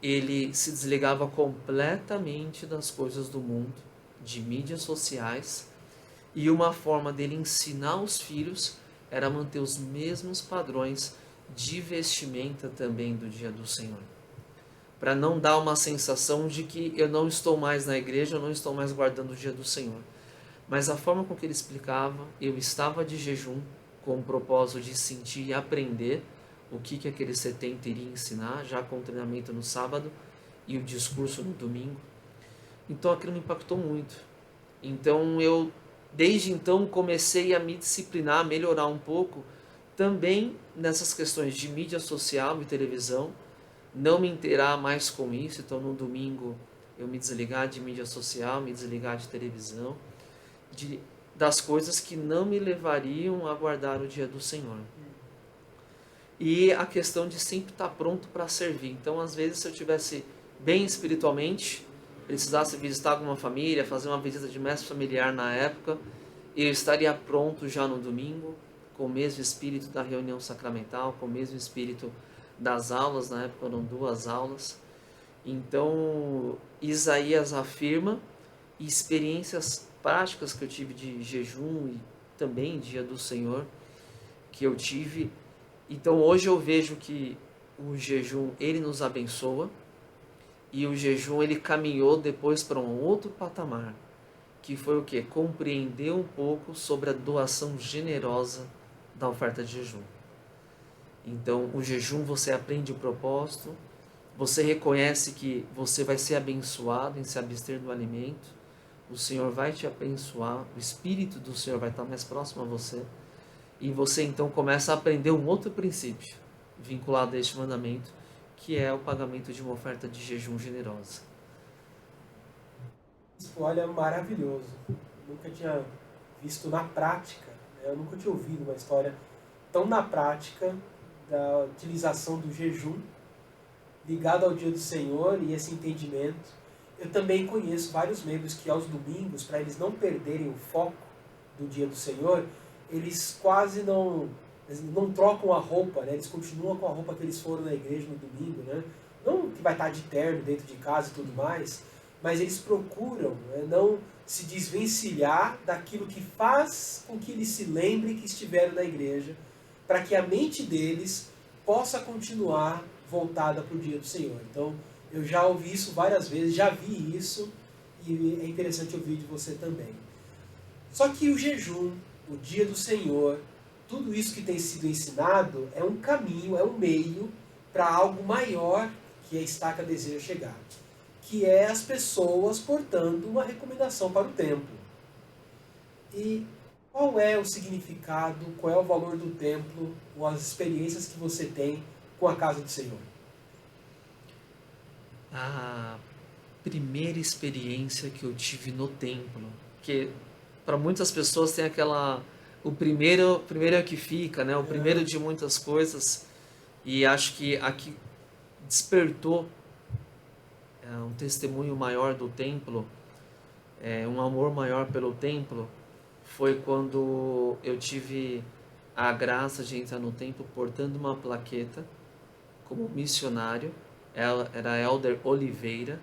ele se desligava completamente das coisas do mundo, de mídias sociais, e uma forma dele ensinar os filhos era manter os mesmos padrões de vestimenta também do Dia do Senhor, para não dar uma sensação de que eu não estou mais na igreja, eu não estou mais guardando o Dia do Senhor. Mas a forma com que ele explicava, eu estava de jejum com o propósito de sentir e aprender o que aquele 70 iria ensinar, já com o treinamento no sábado e o discurso no domingo. Então aquilo me impactou muito. Então eu, desde então, comecei a me disciplinar, a melhorar um pouco, também nessas questões de mídia social e televisão, não me inteirar mais com isso. Então no domingo eu me desligar de mídia social, me desligar de televisão, das coisas que não me levariam a guardar o Dia do Senhor. E a questão de sempre estar pronto para servir. Então, às vezes, se eu tivesse bem espiritualmente, precisasse visitar alguma família, fazer uma visita de mestre familiar na época, eu estaria pronto já no domingo, com o mesmo espírito da reunião sacramental, com o mesmo espírito das aulas. Na época eram 2 aulas. Então, Isaías afirma, e experiências práticas que eu tive de jejum e também dia do Senhor que eu tive. Então hoje eu vejo que o jejum ele nos abençoa, e o jejum ele caminhou depois para um outro patamar, que foi o quê? Compreender um pouco sobre a doação generosa da oferta de jejum. Então o jejum você aprende o propósito, você reconhece que você vai ser abençoado em se abster do alimento, o Senhor vai te abençoar, o Espírito do Senhor vai estar mais próximo a você, e você então começa a aprender um outro princípio vinculado a este mandamento, que é o pagamento de uma oferta de jejum generosa. Olha, maravilhoso. Nunca tinha visto na prática, né? Eu nunca tinha ouvido uma história tão na prática da utilização do jejum ligado ao dia do Senhor e esse entendimento. Eu também conheço vários membros que aos domingos, para eles não perderem o foco do dia do Senhor, eles quase não trocam a roupa, né? Eles continuam com a roupa que eles foram na igreja no domingo, né? Não que vai estar de terno dentro de casa e tudo mais, mas eles procuram, né, não se desvencilhar daquilo que faz com que eles se lembrem que estiveram na igreja, para que a mente deles possa continuar voltada para o dia do Senhor. Então, eu já ouvi isso várias vezes, já vi isso, e é interessante ouvir de você também. Só que o jejum, o dia do Senhor, tudo isso que tem sido ensinado é um caminho, é um meio para algo maior que a estaca deseja chegar, que é as pessoas portando uma recomendação para o templo. E qual é o significado, qual é o valor do templo, ou as experiências que você tem com a casa do Senhor? A primeira experiência que eu tive no templo, que para muitas pessoas tem aquela... O primeiro é o que fica, né? O primeiro de muitas coisas, e acho que aqui despertou um testemunho maior do templo, um amor maior pelo templo, foi quando eu tive a graça de entrar no templo portando uma plaqueta como missionário. Ela era Elder Oliveira,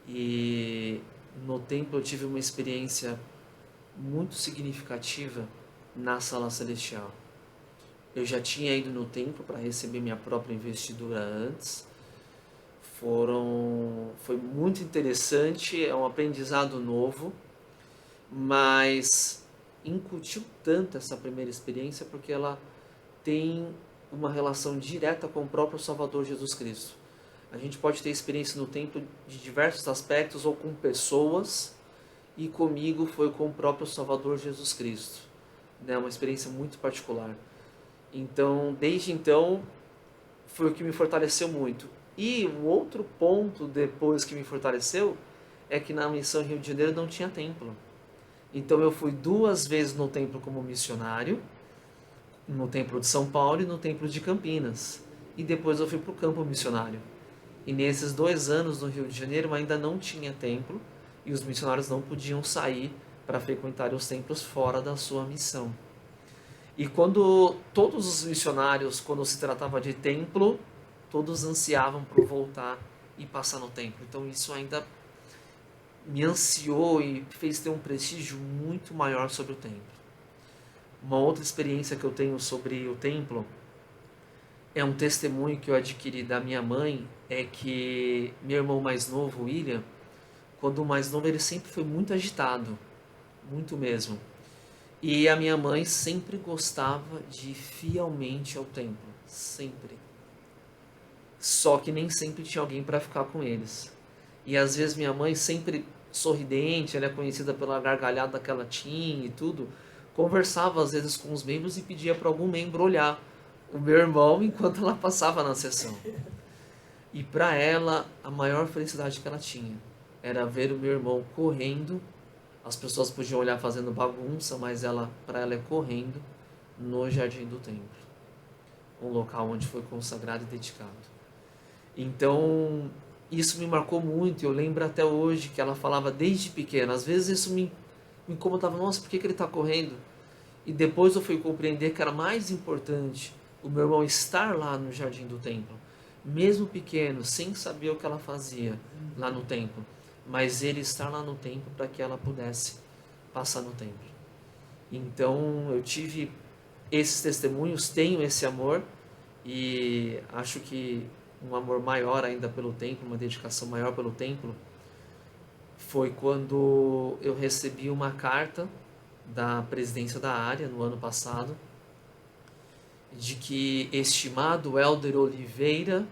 e no templo eu tive uma experiência muito significativa na sala celestial. Eu já tinha ido no templo para receber minha própria investidura antes. Foi muito interessante, é um aprendizado novo, mas incutiu tanto essa primeira experiência porque ela tem uma relação direta com o próprio Salvador Jesus Cristo. A gente pode ter experiência no templo de diversos aspectos ou com pessoas, e comigo foi com o próprio Salvador Jesus Cristo, né? Uma experiência muito particular. Então, desde então, foi o que me fortaleceu muito. E um outro ponto depois que me fortaleceu é que na missão Rio de Janeiro não tinha templo. Então eu fui 2 vezes no templo como missionário, no templo de São Paulo e no templo de Campinas. E depois eu fui para o campo missionário. E nesses 2 anos no Rio de Janeiro ainda não tinha templo, e os missionários não podiam sair para frequentar os templos fora da sua missão. E quando todos os missionários, quando se tratava de templo, todos ansiavam por voltar e passar no templo. Então isso ainda me ansiou e fez ter um prestígio muito maior sobre o templo. Uma outra experiência que eu tenho sobre o templo é um testemunho que eu adquiri da minha mãe, é que meu irmão mais novo, William, quando o mais novo, ele sempre foi muito agitado, muito mesmo. E a minha mãe sempre gostava de ir fielmente ao templo, sempre. Só que nem sempre tinha alguém para ficar com eles. E às vezes minha mãe, sempre sorridente, ela é conhecida pela gargalhada que ela tinha e tudo, conversava às vezes com os membros e pedia para algum membro olhar o meu irmão enquanto ela passava na sessão. E para ela, a maior felicidade que ela tinha era ver o meu irmão correndo. As pessoas podiam olhar fazendo bagunça, mas para ela é correndo no jardim do templo, um local onde foi consagrado e dedicado. Então, isso me marcou muito. Eu lembro até hoje que ela falava desde pequena. Às vezes isso me incomodava. Nossa, por que ele está correndo? E depois eu fui compreender que era mais importante o meu irmão estar lá no jardim do templo, mesmo pequeno, sem saber o que ela fazia lá no templo, mas ele estar lá no templo para que ela pudesse passar no templo. Então eu tive esses testemunhos, tenho esse amor e acho que um amor maior ainda pelo templo, uma dedicação maior pelo templo, foi quando eu recebi uma carta da presidência da área no ano passado, de que, estimado Helder Oliveira,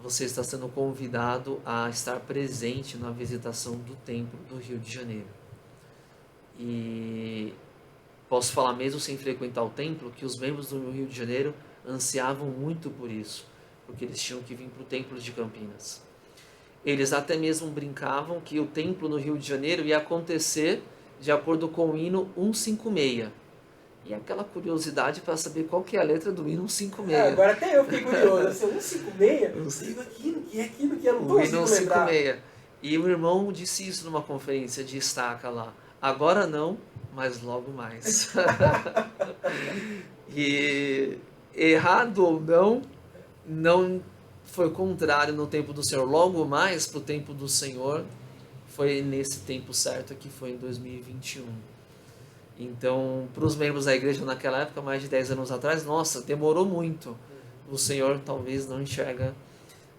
você está sendo convidado a estar presente na visitação do templo do Rio de Janeiro. E posso falar, mesmo sem frequentar o templo, que os membros do Rio de Janeiro ansiavam muito por isso, porque eles tinham que vir para o templo de Campinas. Eles até mesmo brincavam que o templo no Rio de Janeiro ia acontecer de acordo com o hino 156. E aquela curiosidade para saber qual que é a letra do hino 156. Agora até eu fiquei curioso. Assim, 156? Digo aquilo que eu não consigo lembrar. 156. E o irmão disse isso numa conferência de estaca lá. Agora não, mas logo mais. E errado ou não foi contrário no tempo do Senhor. Logo mais para o tempo do Senhor foi nesse tempo certo, que foi em 2021. Então, para os membros da igreja naquela época, mais de 10 anos atrás, nossa, demorou muito. O Senhor talvez não enxerga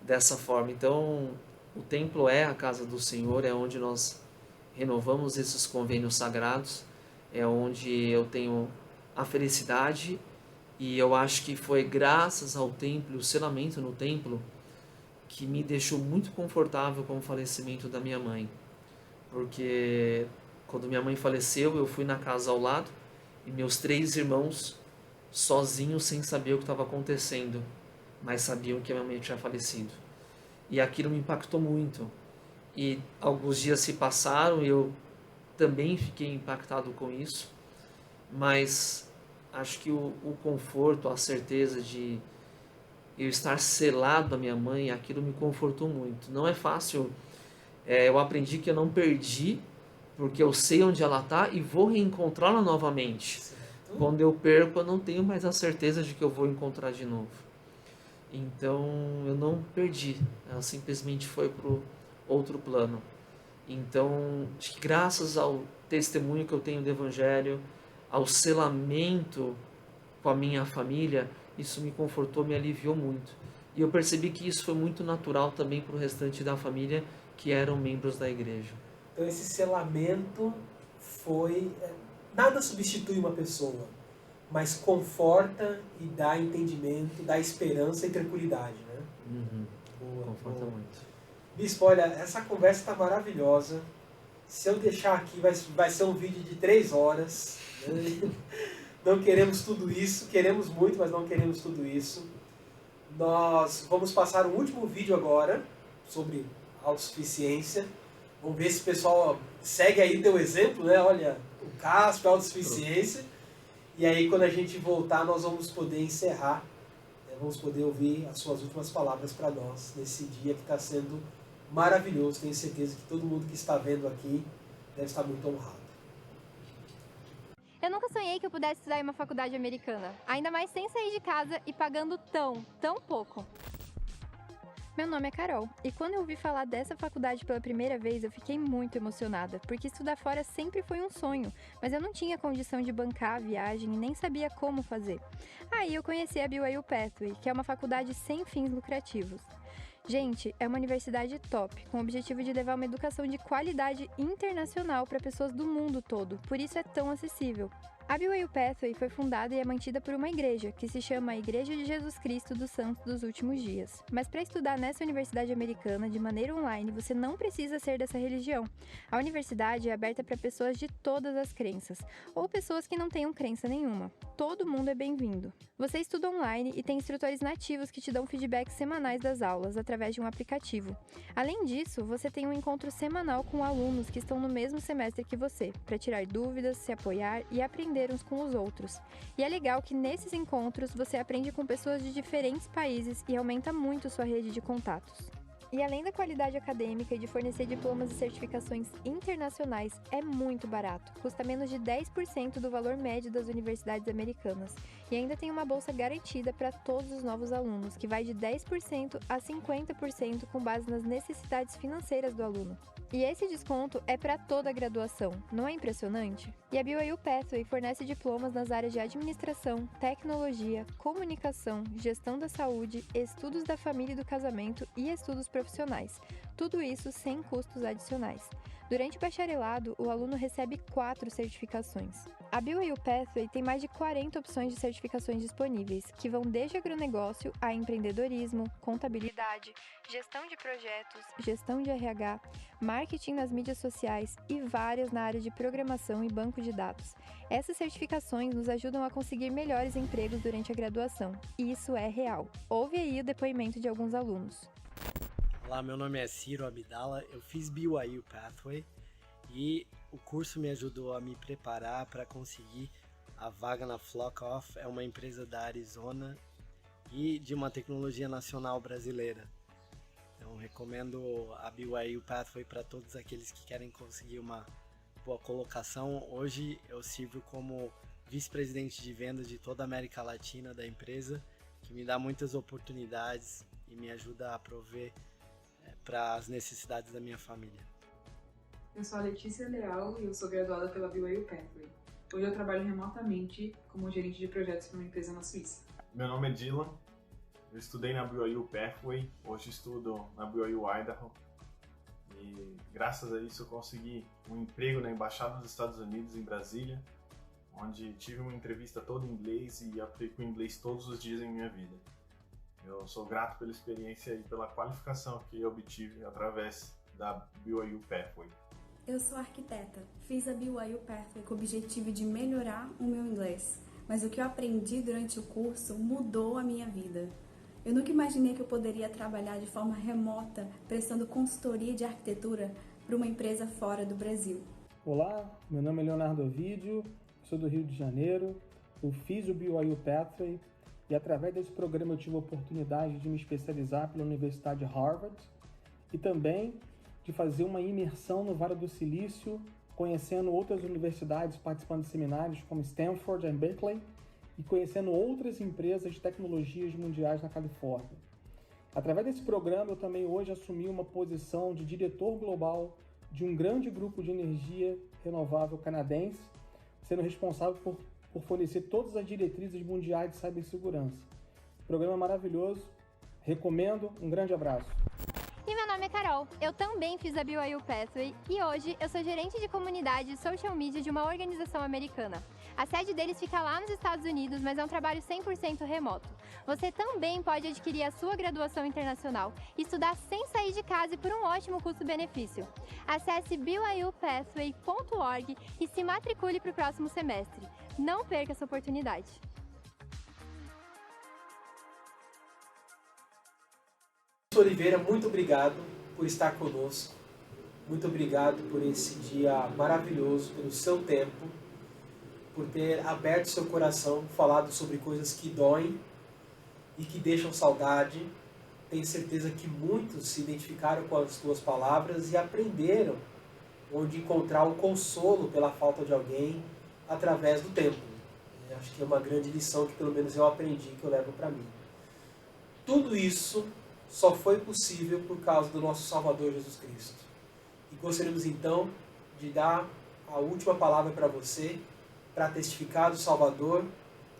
dessa forma. Então, o templo é a casa do Senhor, é onde nós renovamos esses convênios sagrados, é onde eu tenho a felicidade, e eu acho que foi graças ao templo, o selamento no templo, que me deixou muito confortável com o falecimento da minha mãe. Porque quando minha mãe faleceu, eu fui na casa ao lado e meus 3 irmãos sozinhos, sem saber o que estava acontecendo, mas sabiam que a minha mãe tinha falecido. E aquilo me impactou muito. E alguns dias se passaram e eu também fiquei impactado com isso, mas acho que o conforto, a certeza de eu estar selado à minha mãe, aquilo me confortou muito. Não é fácil. Eu aprendi que eu não perdi, porque eu sei onde ela está e vou reencontrá-la novamente. Certo. Quando eu perco, eu não tenho mais a certeza de que eu vou encontrar de novo. Então, eu não perdi. Ela simplesmente foi para o outro plano. Então, acho que graças ao testemunho que eu tenho do Evangelho, ao selamento com a minha família, isso me confortou, me aliviou muito. E eu percebi que isso foi muito natural também para o restante da família, que eram membros da igreja. Então esse selamento foi... Nada substitui uma pessoa, mas conforta e dá entendimento, dá esperança e tranquilidade, né? Uhum. Conforta muito. Bispo, olha, essa conversa está maravilhosa. Se eu deixar aqui, vai ser um vídeo de 3 horas. Né? Não queremos tudo isso, queremos muito, mas não queremos tudo isso. Nós vamos passar um último vídeo agora sobre autossuficiência. Vamos ver se o pessoal segue aí teu exemplo, né? Olha, o casco, a autossuficiência. E aí, quando a gente voltar, nós vamos poder encerrar. Vamos poder ouvir as suas últimas palavras para nós nesse dia que está sendo maravilhoso. Tenho certeza que todo mundo que está vendo aqui deve estar muito honrado. Eu nunca sonhei que eu pudesse estudar em uma faculdade americana, ainda mais sem sair de casa e pagando tão pouco. Meu nome é Carol, e quando eu ouvi falar dessa faculdade pela primeira vez, eu fiquei muito emocionada, porque estudar fora sempre foi um sonho, mas eu não tinha condição de bancar a viagem e nem sabia como fazer. Aí eu conheci a BYU Pathway, que é uma faculdade sem fins lucrativos. Gente, é uma universidade top, com o objetivo de levar uma educação de qualidade internacional para pessoas do mundo todo, por isso é tão acessível. A BYU Pathway foi fundada e é mantida por uma igreja, que se chama Igreja de Jesus Cristo dos Santos dos Últimos Dias. Mas para estudar nessa universidade americana de maneira online, você não precisa ser dessa religião. A universidade é aberta para pessoas de todas as crenças, ou pessoas que não tenham crença nenhuma. Todo mundo é bem-vindo. Você estuda online e tem instrutores nativos que te dão feedbacks semanais das aulas, através de um aplicativo. Além disso, você tem um encontro semanal com alunos que estão no mesmo semestre que você, para tirar dúvidas, se apoiar e aprender aprender uns com os outros. E é legal que nesses encontros você aprende com pessoas de diferentes países e aumenta muito sua rede de contatos. E além da qualidade acadêmica e de fornecer diplomas e certificações internacionais, é muito barato. Custa menos de 10% do valor médio das universidades americanas. E ainda tem uma bolsa garantida para todos os novos alunos, que vai de 10% a 50% com base nas necessidades financeiras do aluno. E esse desconto é para toda a graduação, não é impressionante? E a BYU Pathway fornece diplomas nas áreas de administração, tecnologia, comunicação, gestão da saúde, estudos da família e do casamento e estudos profissionais. Tudo isso sem custos adicionais. Durante o bacharelado, o aluno recebe 4 certificações. A BYU Pathway tem mais de 40 opções de certificações disponíveis, que vão desde agronegócio a empreendedorismo, contabilidade, gestão de projetos, gestão de RH, marketing nas mídias sociais e várias na área de programação e banco de dados. Essas certificações nos ajudam a conseguir melhores empregos durante a graduação, e isso é real. Ouve aí o depoimento de alguns alunos. Olá, meu nome é Ciro Abdala, eu fiz BYU Pathway e o curso me ajudou a me preparar para conseguir a vaga na Flockoff, é uma empresa da Arizona e de uma tecnologia nacional brasileira. Então recomendo a BYU Pathway para todos aqueles que querem conseguir uma boa colocação. Hoje eu sirvo como vice-presidente de vendas de toda a América Latina da empresa, que me dá muitas oportunidades e me ajuda a prover para as necessidades da minha família. Eu sou a Letícia Leal e eu sou graduada pela BYU Pathway. Hoje eu trabalho remotamente como gerente de projetos para uma empresa na Suíça. Meu nome é Dylan, eu estudei na BYU Pathway, hoje estudo na BYU Idaho e graças a isso eu consegui um emprego na Embaixada dos Estados Unidos em Brasília, onde tive uma entrevista toda em inglês e aplico inglês todos os dias em minha vida. Eu sou grato pela experiência e pela qualificação que eu obtive através da BYU Pathway. Eu sou arquiteta. Fiz a BYU Pathway com o objetivo de melhorar o meu inglês, mas o que eu aprendi durante o curso mudou a minha vida. Eu nunca imaginei que eu poderia trabalhar de forma remota, prestando consultoria de arquitetura para uma empresa fora do Brasil. Olá, meu nome é Leonardo Ovidio, sou do Rio de Janeiro, eu fiz o BYU Pathway e através desse programa eu tive a oportunidade de me especializar pela Universidade Harvard e também de fazer uma imersão no Vale do Silício, conhecendo outras universidades, participando de seminários como Stanford e Berkeley e conhecendo outras empresas de tecnologias mundiais na Califórnia. Através desse programa eu também hoje assumi uma posição de diretor global de um grande grupo de energia renovável canadense, sendo responsável por fornecer todas as diretrizes mundiais de cibersegurança. Programa maravilhoso, recomendo, um grande abraço. E meu nome é Carol, eu também fiz a BYU Pathway e hoje eu sou gerente de comunidade e social media de uma organização americana. A sede deles fica lá nos Estados Unidos, mas é um trabalho 100% remoto. Você também pode adquirir a sua graduação internacional e estudar sem sair de casa e por um ótimo custo-benefício. Acesse byupathway.org e se matricule para o próximo semestre. Não perca essa oportunidade. Oliveira, muito obrigado por estar conosco. Muito obrigado por esse dia maravilhoso, pelo seu tempo, por ter aberto seu coração, falado sobre coisas que doem e que deixam saudade. Tenho certeza que muitos se identificaram com as tuas palavras e aprenderam onde encontrar o consolo pela falta de alguém através do tempo. Acho que é uma grande lição que pelo menos eu aprendi, que eu levo para mim. Tudo isso só foi possível por causa do nosso Salvador Jesus Cristo. E gostaríamos então de dar a última palavra para você, para testificar do Salvador.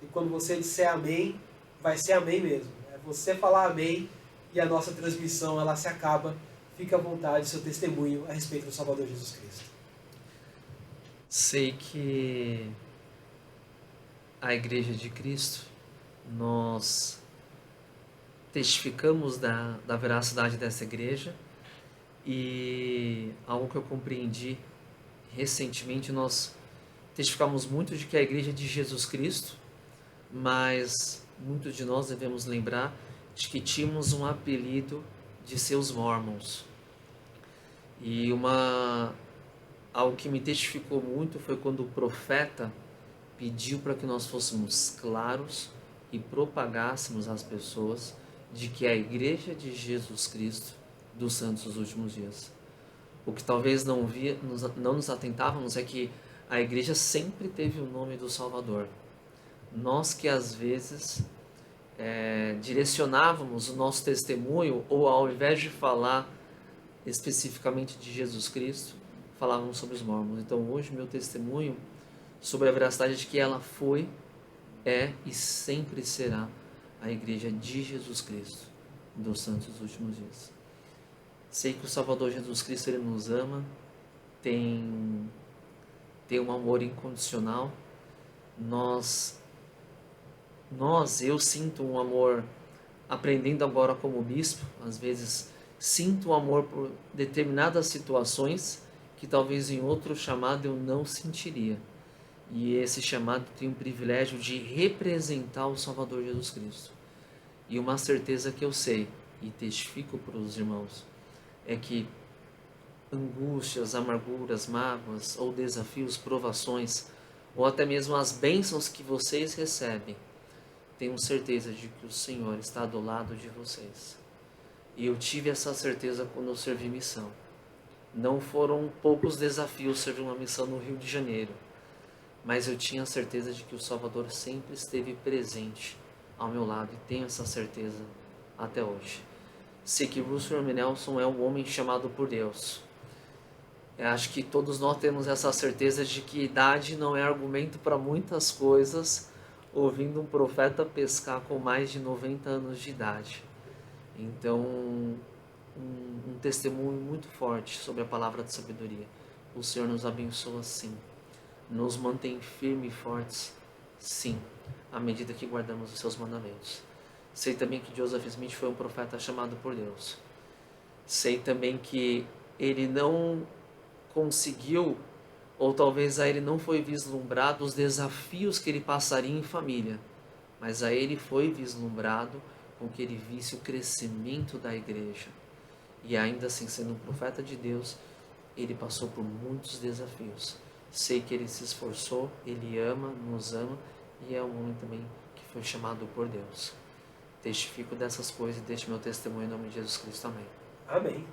E quando você disser amém, vai ser amém mesmo. É você falar amém e a nossa transmissão ela se acaba. Fique à vontade, seu testemunho a respeito do Salvador Jesus Cristo. Sei que a Igreja de Cristo, nós testificamos da veracidade dessa igreja e algo que eu compreendi recentemente, nós testificamos muito de que a Igreja é de Jesus Cristo, mas muitos de nós devemos lembrar de que tínhamos um apelido de seus Mormons. E algo que me testificou muito foi quando o profeta pediu para que nós fôssemos claros e propagássemos às pessoas de que a Igreja de Jesus Cristo dos Santos dos Últimos Dias. O que talvez não nos atentávamos é que a Igreja sempre teve o nome do Salvador. Nós que às vezes direcionávamos o nosso testemunho, ou ao invés de falar especificamente de Jesus Cristo, falávamos sobre os mormons. Então hoje meu testemunho sobre a veracidade de que ela foi, é e sempre será a Igreja de Jesus Cristo dos Santos dos Últimos Dias. Sei que o Salvador Jesus Cristo, Ele nos ama, tem um amor incondicional. Eu sinto um amor, aprendendo agora como bispo, às vezes sinto um amor por determinadas situações que talvez em outro chamado eu não sentiria. E esse chamado tem o privilégio de representar o Salvador Jesus Cristo. E uma certeza que eu sei, e testifico para os irmãos, é que angústias, amarguras, mágoas ou desafios, provações, ou até mesmo as bênçãos que vocês recebem, tenho certeza de que o Senhor está do lado de vocês. E eu tive essa certeza quando eu servi missão. Não foram poucos desafios servir uma missão no Rio de Janeiro, mas eu tinha certeza de que o Salvador sempre esteve presente ao meu lado e tenho essa certeza até hoje. Sei que Russell M. Nelson é um homem chamado por Deus. Eu acho que todos nós temos essa certeza de que idade não é argumento para muitas coisas, ouvindo um profeta pescar com mais de 90 anos de idade. Então, um testemunho muito forte sobre a palavra de sabedoria. O Senhor nos abençoa sim. Nos mantém firmes e fortes, sim, à medida que guardamos os seus mandamentos. Sei também que Joseph Smith foi um profeta chamado por Deus. Sei também que ele não conseguiu, ou talvez a ele não foi vislumbrado os desafios que ele passaria em família, mas a ele foi vislumbrado com que ele visse o crescimento da igreja. E ainda assim, sendo um profeta de Deus, ele passou por muitos desafios. Sei que ele se esforçou, ele ama, nos ama, e é um homem também que foi chamado por Deus. Testifico dessas coisas e deixo meu testemunho em nome de Jesus Cristo. Amém. Amém.